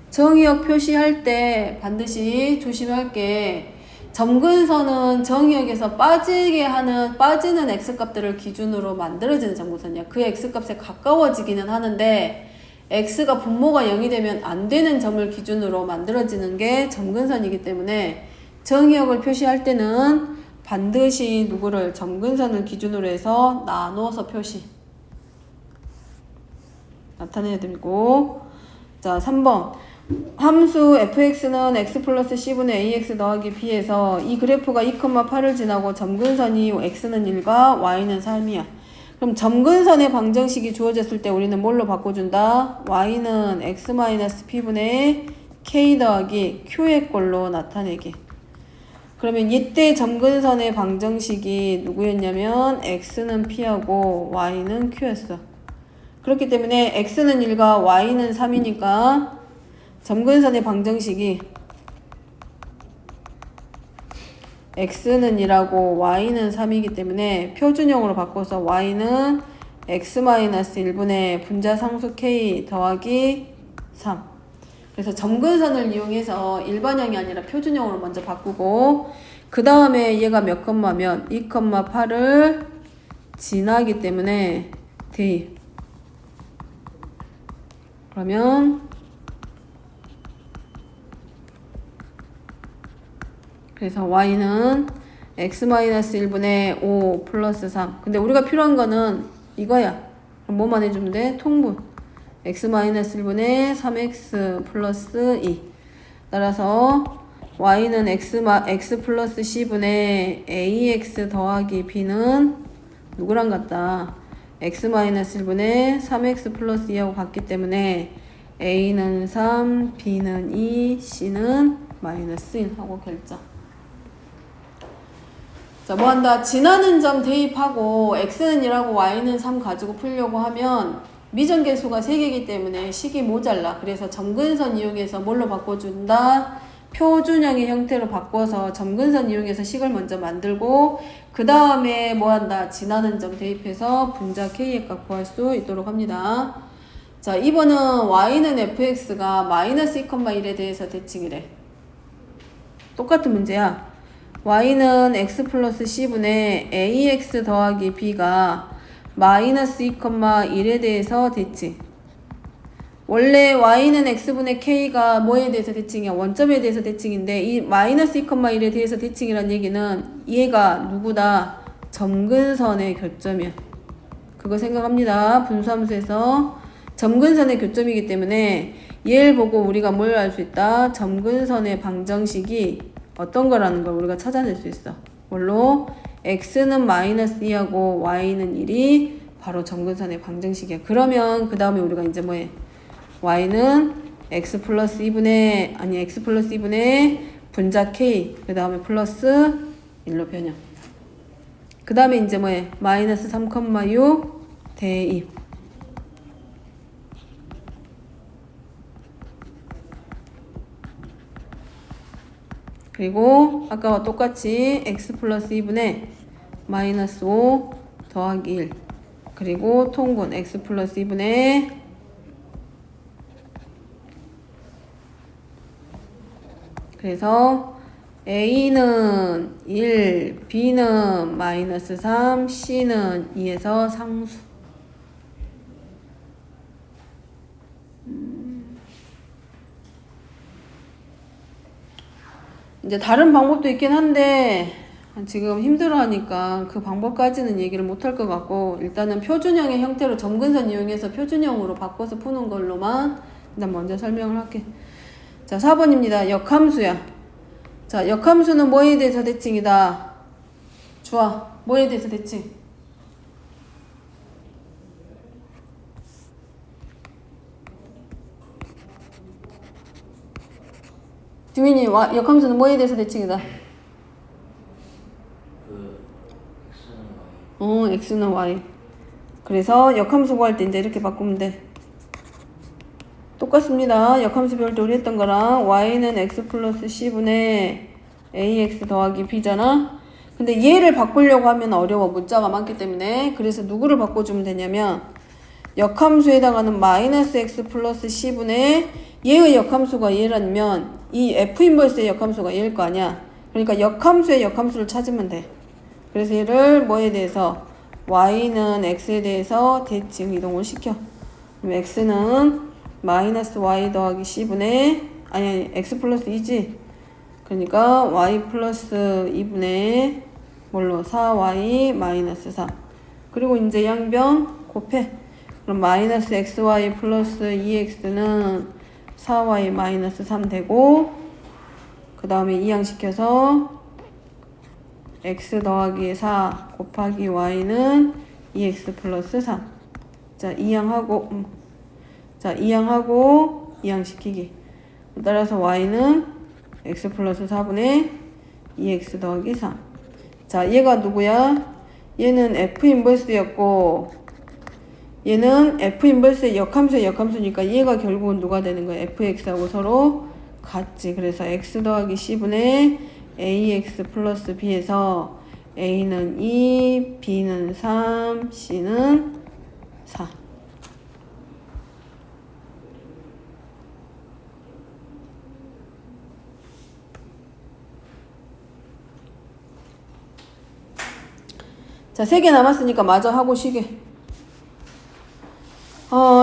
[SPEAKER 1] 정의역 표시할 때 반드시 조심할 게 점근선은 정의역에서 빠지는 x값들을 기준으로 만들어지는 점근선이야. 그 x값에 가까워지기는 하는데 x가 분모가 0이 되면 안 되는 점을 기준으로 만들어지는 게 점근선이기 때문에 정의역을 표시할 때는 반드시 누구를 점근선을 기준으로 해서 나누어서 나타내야 되고. 자, 3번. 함수 fx는 x 플러스 c분의 ax 더하기 b에서 이 그래프가 2,8을 지나고 점근선이 x는 1과 y는 3이야. 그럼 점근선의 방정식이 주어졌을 때 우리는 뭘로 바꿔준다? y는 x-p분의 k 더하기 q의 꼴로 나타내기. 그러면 이때 점근선의 방정식이 누구였냐면 x는 p하고 y는 q였어. 그렇기 때문에 x는 1과 y는 3이니까 점근선의 방정식이 x는 1하고 y는 3이기 때문에 표준형으로 바꿔서 y는 x-1분의 분자상수 k 더하기 3. 그래서 점근선을 이용해서 일반형이 아니라 표준형으로 먼저 바꾸고 그 다음에 얘가 몇 컴마면 2,8을 지나기 때문에 대입. 그러면 그래서 y는 x-1분의 5 플러스 3. 근데 우리가 필요한 거는 이거야. 그럼 뭐만 해주면 돼? 통분. x-1분의 3x 플러스 2. 따라서 y는 x 플러스 c분의 ax 더하기 b는 누구랑 같다? x-1분의 3x 플러스 2하고 같기 때문에 a는 3, b는 2, c는 마이너스 1 하고 결정. 자, 뭐 한다? 지나는 점 대입하고 x는 1하고 y는 3 가지고 풀려고 하면 미정계수가 3개이기 때문에 식이 모자라. 그래서 점근선 이용해서 뭘로 바꿔준다? 표준형의 형태로 바꿔서 점근선 이용해서 식을 먼저 만들고 그 다음에 뭐 한다? 지나는 점 대입해서 분자 k의 값 구할 수 있도록 합니다. 자, 2번은 y는 fx가 마이너스 2,1에 대해서 대칭이래. 똑같은 문제야. y는 x 플러스 c분의 ax 더하기 b가 마이너스 2,1에 대해서 대칭. 원래 y는 x분의 k가 뭐에 대해서 대칭이야? 원점에 대해서 대칭인데 이 마이너스 2,1에 대해서 대칭이란 얘기는 얘가 누구다? 점근선의 교점이야. 그거 생각합니다. 분수함수에서 점근선의 교점이기 때문에 얘를 보고 우리가 뭘 알 수 있다? 점근선의 방정식이 어떤 거라는 걸 우리가 찾아낼 수 있어. 뭘로? x는 마이너스 2하고 y는 1이 바로 점근선의 방정식이야. 그러면 그 다음에 우리가 이제 뭐해? y는 x 플러스 2분의 분자 k 그 다음에 플러스 1로 변형. 그 다음에 이제 뭐해? 마이너스 3,6 대입. 그리고 아까와 똑같이 x 플러스 2분의 마이너스 5 더하기 1 그리고 통분 x 플러스 2분의 그래서 a는 1, b는 마이너스 3, c는 2에서 상수. 이제 다른 방법도 있긴 한데 지금 힘들어하니까 그 방법까지는 얘기를 못할 것 같고 일단은 표준형의 형태로 점근선 이용해서 표준형으로 바꿔서 푸는 걸로만 일단 먼저 설명을 할게. 자, 4번입니다. 역함수야. 자, 역함수는 뭐에 대해서 대칭이다? 좋아. 뭐에 대해서 대칭? 지민이 역함수는 뭐에 대해서 대칭이다?
[SPEAKER 2] 그 x는 y.
[SPEAKER 1] x는 y. 그래서 역함수 구할 때 이제 이렇게 바꾸면 돼. 똑같습니다. 역함수 배울 때 우리 했던 거랑 y는 x 플러스 c분의 ax 더하기 b잖아. 근데 얘를 바꾸려고 하면 어려워. 문자가 많기 때문에. 그래서 누구를 바꿔주면 되냐면 역함수에 해당하는 마이너스 x 플러스 c분의 얘의 역함수가 얘라면 이 f 인버스의 역함수가 얘일 거 아니야. 그러니까 역함수의 역함수를 찾으면 돼. 그래서 얘를 뭐에 대해서 y는 x에 대해서 대칭 이동을 시켜. 그럼 x는 마이너스 y 더하기 c분의 아니 x 플러스 2지. 그러니까 y 플러스 2분의 뭘로 4y 마이너스 4. 그리고 이제 양변 곱해. 그럼 마이너스 xy 플러스 2x는 4y 마이너스 3 되고 그 다음에 이항시켜서 x 더하기 4 곱하기 y는 2x 플러스 3. 자 이항하고 이항시키기. 따라서 y는 x 플러스 4분의 2x 더하기 3. 자 얘가 누구야? 얘는 f 인버스였고 얘는 f 인버스의 역함수의 역함수니까 얘가 결국은 누가 되는 거야? fx하고 서로 같지. 그래서 x 더하기 c분의 ax 플러스 b에서 a는 2, b는 3, c는 4. 자, 3개 남았으니까 마저 하고 쉬게.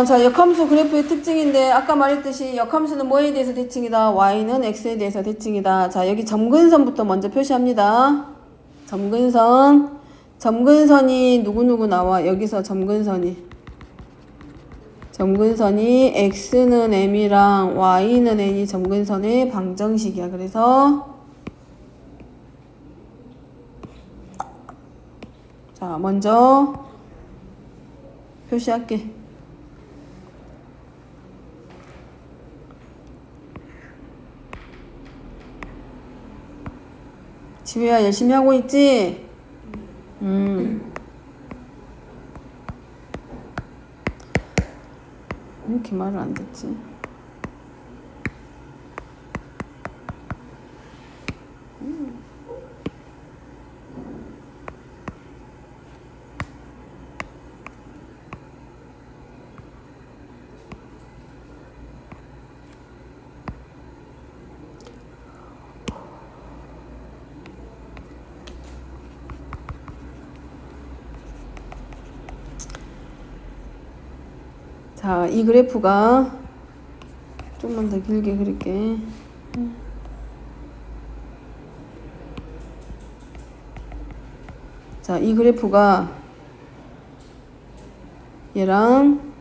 [SPEAKER 1] 자, 역함수 그래프의 특징인데 아까 말했듯이 역함수는 뭐에 대해서 대칭이다? y는 x에 대해서 대칭이다. 자, 여기 점근선부터 먼저 표시합니다. 점근선이 누구누구 나와? 여기서 점근선이 x는 m이랑 y는 n이 점근선의 방정식이야. 그래서 자, 먼저 표시할게. 지우야 열심히 하고 있지? 왜 이렇게 말을 안 듣지? 자, 이 그래프가 좀만 더 길게 그릴게. 자, 이 그래프가 얘랑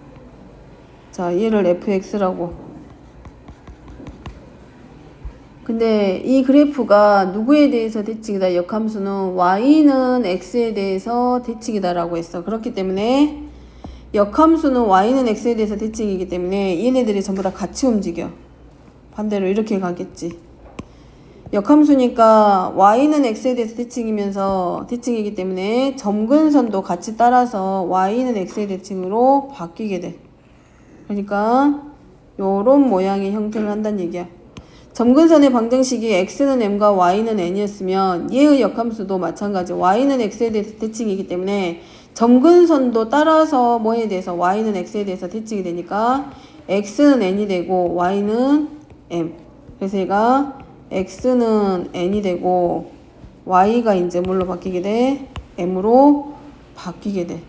[SPEAKER 1] 자, 얘를 fx라고. 근데 이 그래프가 누구에 대해서 대칭이다? 역함수는 y는 x에 대해서 대칭이다라고 했어. 그렇기 때문에 역함수는 y는 x에 대해서 대칭이기 때문에 얘네들이 전부 다 같이 움직여. 반대로 이렇게 가겠지. 역함수니까 y는 x에 대해서 대칭이기 때문에 점근선도 같이 따라서 y는 x의 대칭으로 바뀌게 돼. 그러니까 요런 모양의 형태를 한다는 얘기야. 점근선의 방정식이 x는 m과 y는 n이었으면 얘의 역함수도 마찬가지 y는 x에 대해서 대칭이기 때문에 점근선도 따라서 뭐에 대해서 y는 x에 대해서 대칭이 되니까 x는 n이 되고 y는 m. 그래서 얘가 x는 n이 되고 y가 이제 뭘로 바뀌게 돼? m으로 바뀌게 돼.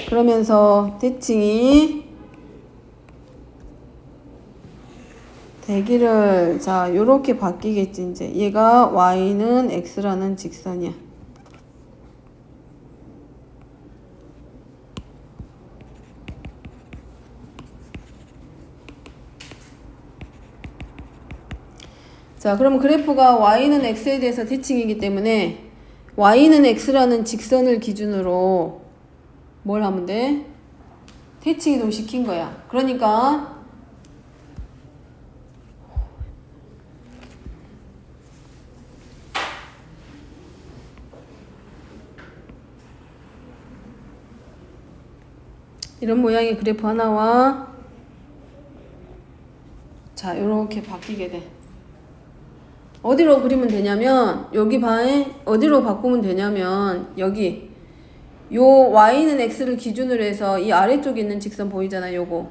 [SPEAKER 1] 그러면서 대칭이 되기를 자 요렇게 바뀌겠지. 이제 얘가 y는 x라는 직선이야. 자, 그럼 그래프가 y는 x에 대해서 대칭이기 때문에 y는 x라는 직선을 기준으로 뭘 하면 돼? 대칭 이동 시킨 거야. 그러니까 이런 모양의 그래프 하나와 자 이렇게 바뀌게 돼. 어디로 그리면 되냐면 여기 봐에 어디로 바꾸면 되냐면 여기 요 y는 x를 기준으로 해서 이 아래쪽에 있는 직선 보이잖아. 요거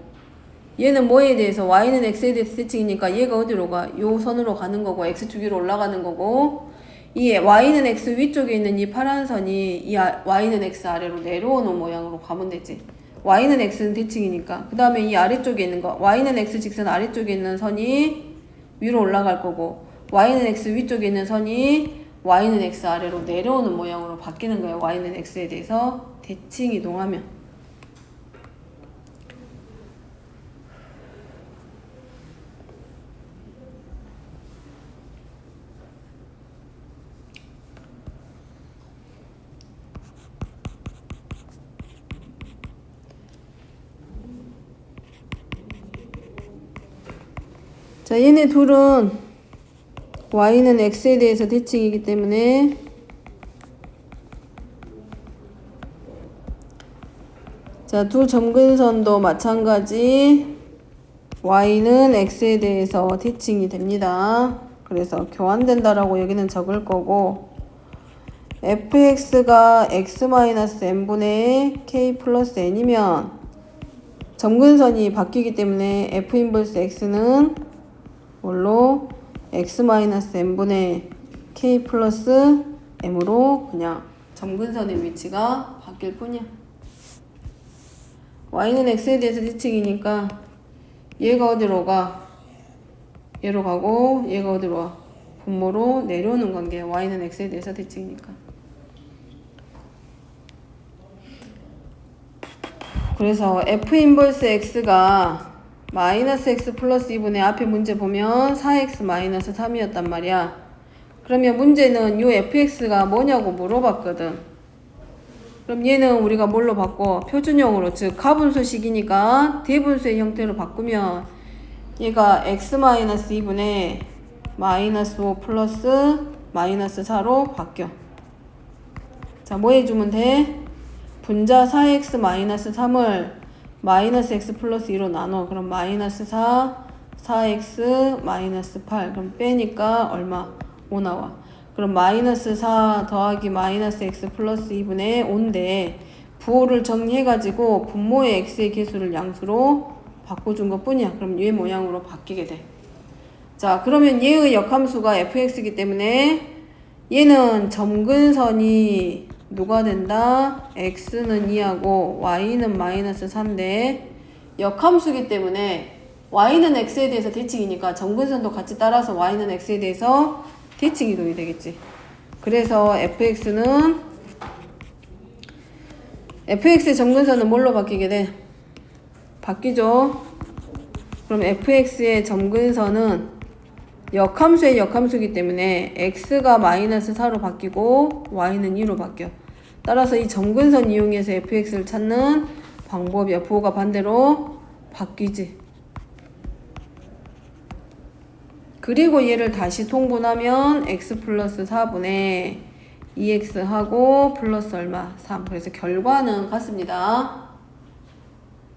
[SPEAKER 1] 얘는 뭐에 대해서 y는 x에 대해서 대칭이니까 얘가 어디로 가? 요 선으로 가는 거고 x축 위로 올라가는 거고 이 y는 x 위쪽에 있는 이 파란 선이 이 y는 x 아래로 내려오는 모양으로 가면 되지. y는 x는 대칭이니까. 그 다음에 이 아래쪽에 있는 거 y는 x 직선 아래쪽에 있는 선이 위로 올라갈 거고 y는 x 위쪽에 있는 선이 y는 x 아래로 내려오는 모양으로 바뀌는 거예요. y는 x에 대해서 대칭 이동하면. 자, 얘네 둘은 y는 x에 대해서 대칭이기 때문에 자, 두 점근선도 마찬가지 y는 x에 대해서 대칭이 됩니다. 그래서 교환된다라고 여기는 적을 거고 fx가 x-n분의 k 플러스 n이면 점근선이 바뀌기 때문에 f 인버스 x는 뭘로 x-n분의 k 플러스 m으로 그냥 점근선의 위치가 바뀔 뿐이야. y는 x에 대해서 대칭이니까 얘가 어디로 가? 얘로 가고 얘가 어디로 와? 분모로 내려오는 관계야. y는 x에 대해서 대칭이니까. 그래서 f 인버스 x가 마이너스 x 플러스 2분의 앞에 문제 보면 4x 마이너스 3이었단 말이야. 그러면 문제는 요 fx가 뭐냐고 물어봤거든. 그럼 얘는 우리가 뭘로 바꿔? 표준형으로, 즉 가분수식이니까 대분수의 형태로 바꾸면 얘가 x 마이너스 2분의 마이너스 5 플러스 마이너스 4로 바뀌어. 자, 뭐 해주면 돼? 분자 4x 마이너스 3을 마이너스 x 플러스 2로 나눠. 그럼 마이너스 4, 4x 마이너스 8. 그럼 빼니까 얼마? 5 나와. 그럼 마이너스 4 더하기 마이너스 x 플러스 2분의 5인데 부호를 정리해가지고 분모의 x의 개수를 양수로 바꿔준 것 뿐이야. 그럼 얘 모양으로 바뀌게 돼. 자, 그러면 얘의 역함수가 fx이기 때문에 얘는 점근선이 누가 된다? x는 2하고 y는 마이너스 4인데 역함수기 때문에 y는 x에 대해서 대칭이니까 점근선도 같이 따라서 y는 x에 대해서 대칭 이동이 되겠지. 그래서 fx의 점근선은 뭘로 바뀌게 돼? 바뀌죠. 그럼 fx의 점근선은 역함수의 역함수이기 때문에 x가 마이너스 4로 바뀌고 y는 2로 바뀌어. 따라서 이 점근선 이용해서 fx를 찾는 방법이야. 부호가 반대로 바뀌지. 그리고 얘를 다시 통분하면 x 플러스 4분의 2x 하고 플러스 얼마? 3. 그래서 결과는 같습니다.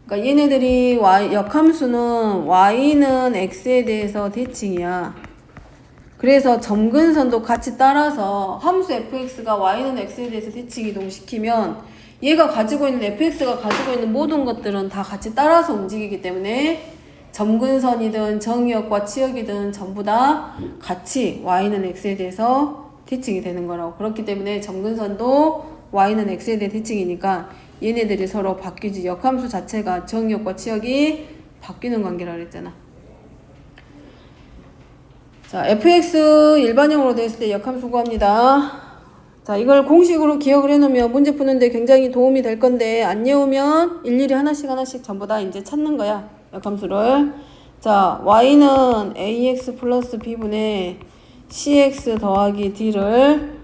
[SPEAKER 1] 그러니까 얘네들이 역함수는 y는 x에 대해서 대칭이야. 그래서 점근선도 같이 따라서 함수 fx가 y는 x에 대해서 대칭 이동시키면 얘가 가지고 있는 fx가 가지고 있는 모든 것들은 다 같이 따라서 움직이기 때문에 점근선이든 정의역과 치역이든 전부 다 같이 y는 x에 대해서 대칭이 되는 거라고. 그렇기 때문에 점근선도 y는 x에 대해 대칭이니까 얘네들이 서로 바뀌지. 역함수 자체가 정의역과 치역이 바뀌는 관계라 그랬잖아. 자, fx 일반형으로 되었을 때 역함수 구합니다. 자, 이걸 공식으로 기억을 해놓으면 문제 푸는데 굉장히 도움이 될 건데 안 외우면 일일이 하나씩 전부 다 이제 찾는 거야. 역함수를. 자, y는 ax 플러스 b분의 cx 더하기 d를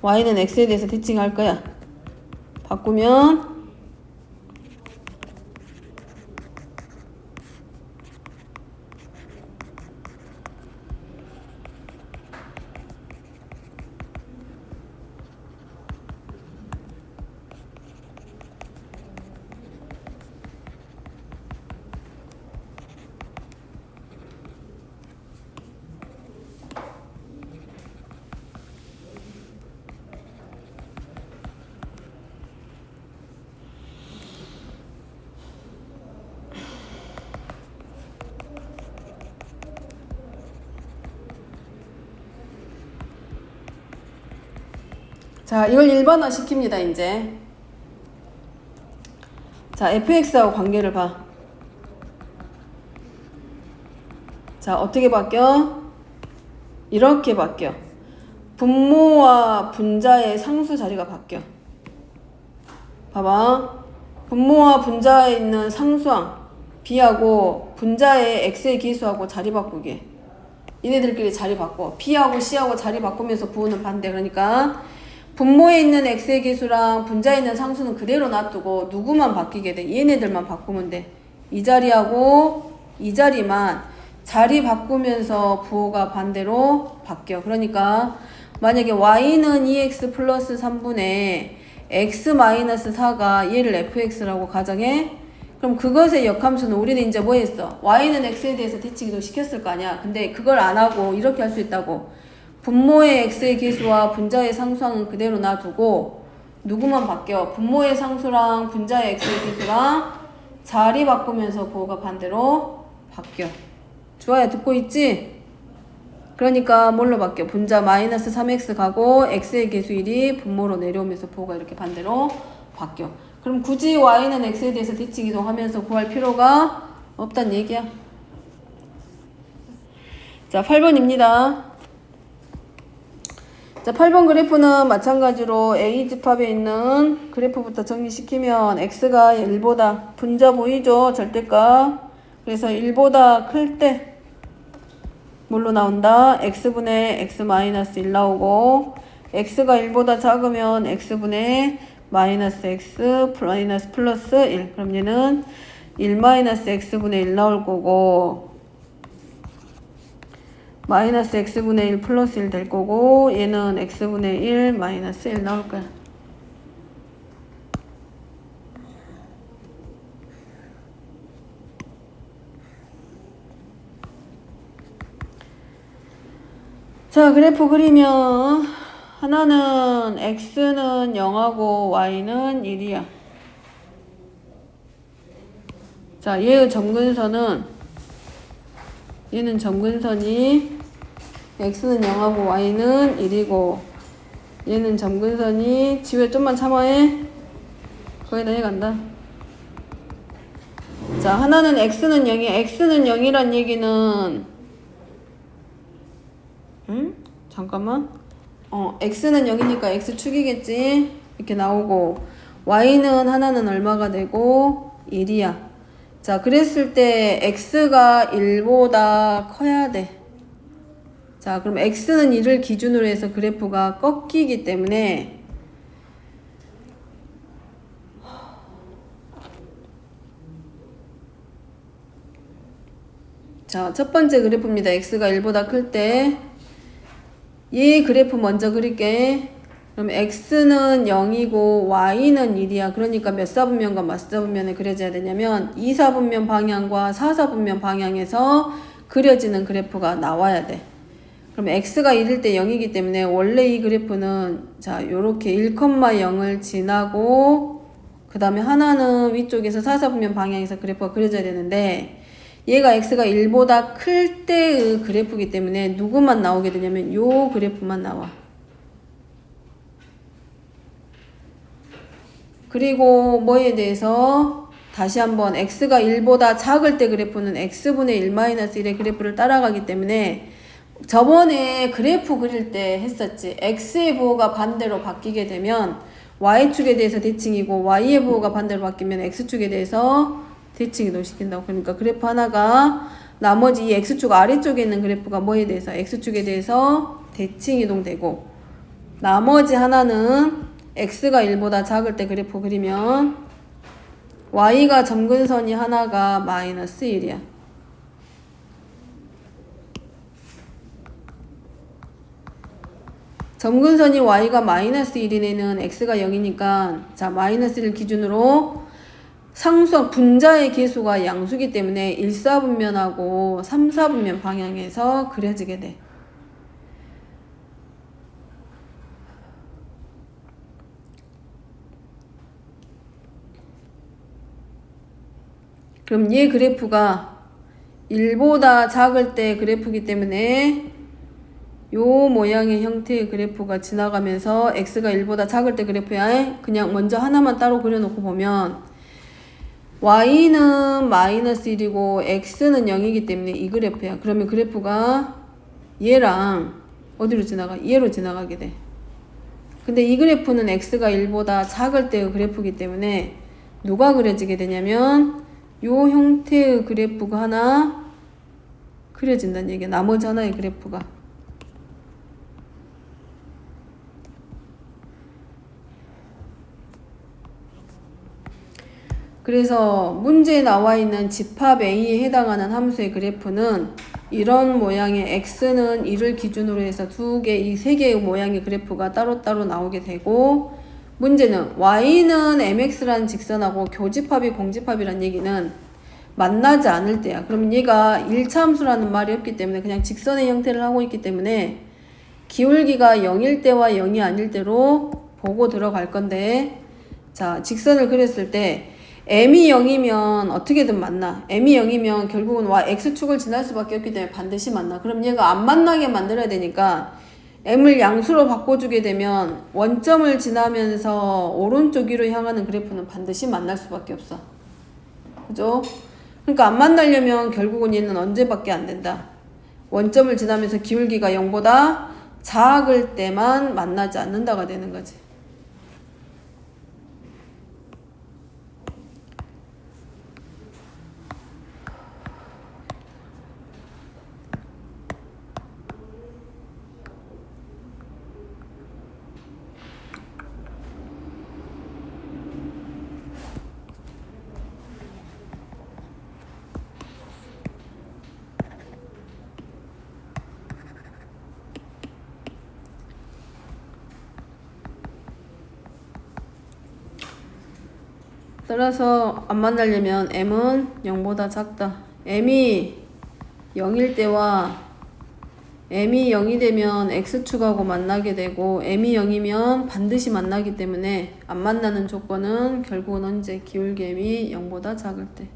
[SPEAKER 1] y는 x에 대해서 대칭할 거야. 바꾸면 자, 이걸 일반화 시킵니다, 이제. 자, fx하고 관계를 봐. 자, 어떻게 바뀌어? 이렇게 바뀌어. 분모와 분자의 상수 자리가 바뀌어. 봐봐. 분모와 분자에 있는 상수항 b하고 분자의 x의 계수하고 자리 바꾸기. 얘네들끼리 자리 바꿔. b하고 c하고 자리 바꾸면서 부호는 반대. 그러니까 분모에 있는 x의 계수랑 분자에 있는 상수는 그대로 놔두고 누구만 바뀌게 돼? 얘네들만 바꾸면 돼. 이 자리하고 이 자리만 자리 바꾸면서 부호가 반대로 바뀌어. 그러니까 만약에 y는 2x 플러스 3분의 x 마이너스 4가 얘를 fx라고 가정해. 그럼 그것의 역함수는 우리는 이제 뭐 했어? y는 x에 대해서 대칭도 시켰을 거 아니야. 근데 그걸 안 하고 이렇게 할 수 있다고. 분모의 x의 계수와 분자의 상수항은 그대로 놔두고 누구만 바뀌어? 분모의 상수랑 분자의 x의 계수랑 자리 바꾸면서 부호가 반대로 바뀌어. 좋아요. 듣고 있지? 그러니까 뭘로 바뀌어? 분자 마이너스 3x 가고 x의 계수 1이 분모로 내려오면서 부호가 이렇게 반대로 바뀌어. 그럼 굳이 y는 x에 대해서 대칭 이동하면서 구할 필요가 없단 얘기야. 자, 8번입니다. 자, 8번 그래프는 마찬가지로 A 집합에 있는 그래프부터 정리시키면 x가 1보다 분자 보이죠? 절대값. 그래서 1보다 클 때 뭘로 나온다? x분의 x 마이너스 1 나오고 x가 1보다 작으면 x분의 마이너스 x 마이너스 플러스 1. 그럼 얘는 1 마이너스 x분의 1 나올 거고 마이너스 x분의 1 플러스 1 될 거고 얘는 x분의 1 마이너스 1 나올 거야. 자, 그래프 그리면 하나는 x는 0하고 y는 1이야. 자, 얘의 점근선은 얘는 점근선이 x는 0하고 y는 1이고 얘는 점근선이 지우야 좀만 참아해. 거의 다 해간다. 자, 하나는 x는 0이야. x는 0이란 얘기는 잠깐만. x는 0이니까 x축이겠지. 이렇게 나오고 y는 하나는 얼마가 되고 1이야. 자, 그랬을 때 x가 1보다 커야 돼. 자, 그럼 x는 1을 기준으로 해서 그래프가 꺾이기 때문에 자, 첫 번째 그래프입니다. x가 1보다 클 때 얘 그래프 먼저 그릴게. 그럼 x는 0이고 y는 1이야. 그러니까 몇 사분면과 몇 사분면에 그려져야 되냐면 2사분면 방향과 4사분면 방향에서 그려지는 그래프가 나와야 돼. 그럼 x가 1일 때 0이기 때문에 원래 이 그래프는 자, 요렇게 1,0을 지나고 그 다음에 하나는 위쪽에서 4사분면 방향에서 그래프가 그려져야 되는데 얘가 x가 1보다 클 때의 그래프이기 때문에 누구만 나오게 되냐면 요 그래프만 나와. 그리고 뭐에 대해서 다시 한번 x가 1보다 작을 때 그래프는 x분의 1-1의 그래프를 따라가기 때문에 저번에 그래프 그릴 때 했었지. x의 부호가 반대로 바뀌게 되면 y축에 대해서 대칭이고 y의 부호가 반대로 바뀌면 x축에 대해서 대칭 이동시킨다고. 그러니까 그래프 하나가 나머지 이 x축 아래쪽에 있는 그래프가 뭐에 대해서 x축에 대해서 대칭 이동되고 나머지 하나는 x가 1보다 작을 때 그래프 그리면 y가 점근선이 하나가 마이너스 1이야. 점근선이 y가 마이너스 1인 애는 x가 0이니까 자, 마이너스 1 기준으로 상수와 분자의 계수가 양수기 때문에 1사분면하고 3사분면 방향에서 그려지게 돼. 그럼 얘 그래프가 1보다 작을 때 그래프이기 때문에 요 모양의 형태의 그래프가 지나가면서 x가 1보다 작을 때 그래프야. 그냥 먼저 하나만 따로 그려놓고 보면 y는 마이너스 1이고 x는 0이기 때문에 이 그래프야. 그러면 그래프가 얘랑 어디로 지나가? 얘로 지나가게 돼. 근데 이 그래프는 x가 1보다 작을 때의 그래프이기 때문에 누가 그려지게 되냐면 요 형태의 그래프가 하나 그려진다는 얘기야. 나머지 하나의 그래프가. 그래서 문제에 나와 있는 집합 A에 해당하는 함수의 그래프는 이런 모양의 x는 1을 기준으로 해서 이 세 개의 모양의 그래프가 따로따로 나오게 되고, 문제는 y는 mx라는 직선하고 교집합이 공집합이라는 얘기는 만나지 않을 때야. 그러면 얘가 1차 함수라는 말이 없기 때문에 그냥 직선의 형태를 하고 있기 때문에 기울기가 0일 때와 0이 아닐 때로 보고 들어갈 건데, 자, 직선을 그렸을 때 m이 0이면 어떻게든 만나. m이 0이면 결국은 x축을 지날 수밖에 없기 때문에 반드시 만나. 그럼 얘가 안 만나게 만들어야 되니까 m을 양수로 바꿔주게 되면 원점을 지나면서 오른쪽 위로 향하는 그래프는 반드시 만날 수밖에 없어. 그죠? 그러니까 안 만나려면 결국은 얘는 언제밖에 안 된다. 원점을 지나면서 기울기가 0보다 작을 때만 만나지 않는다가 되는 거지. 따라서 안 만나려면 m은 0보다 작다. m이 0일 때와 m이 0이 되면 x축하고 만나게 되고, m이 0이면 반드시 만나기 때문에 안 만나는 조건은 결국은 언제? 기울기 m이 0보다 작을 때.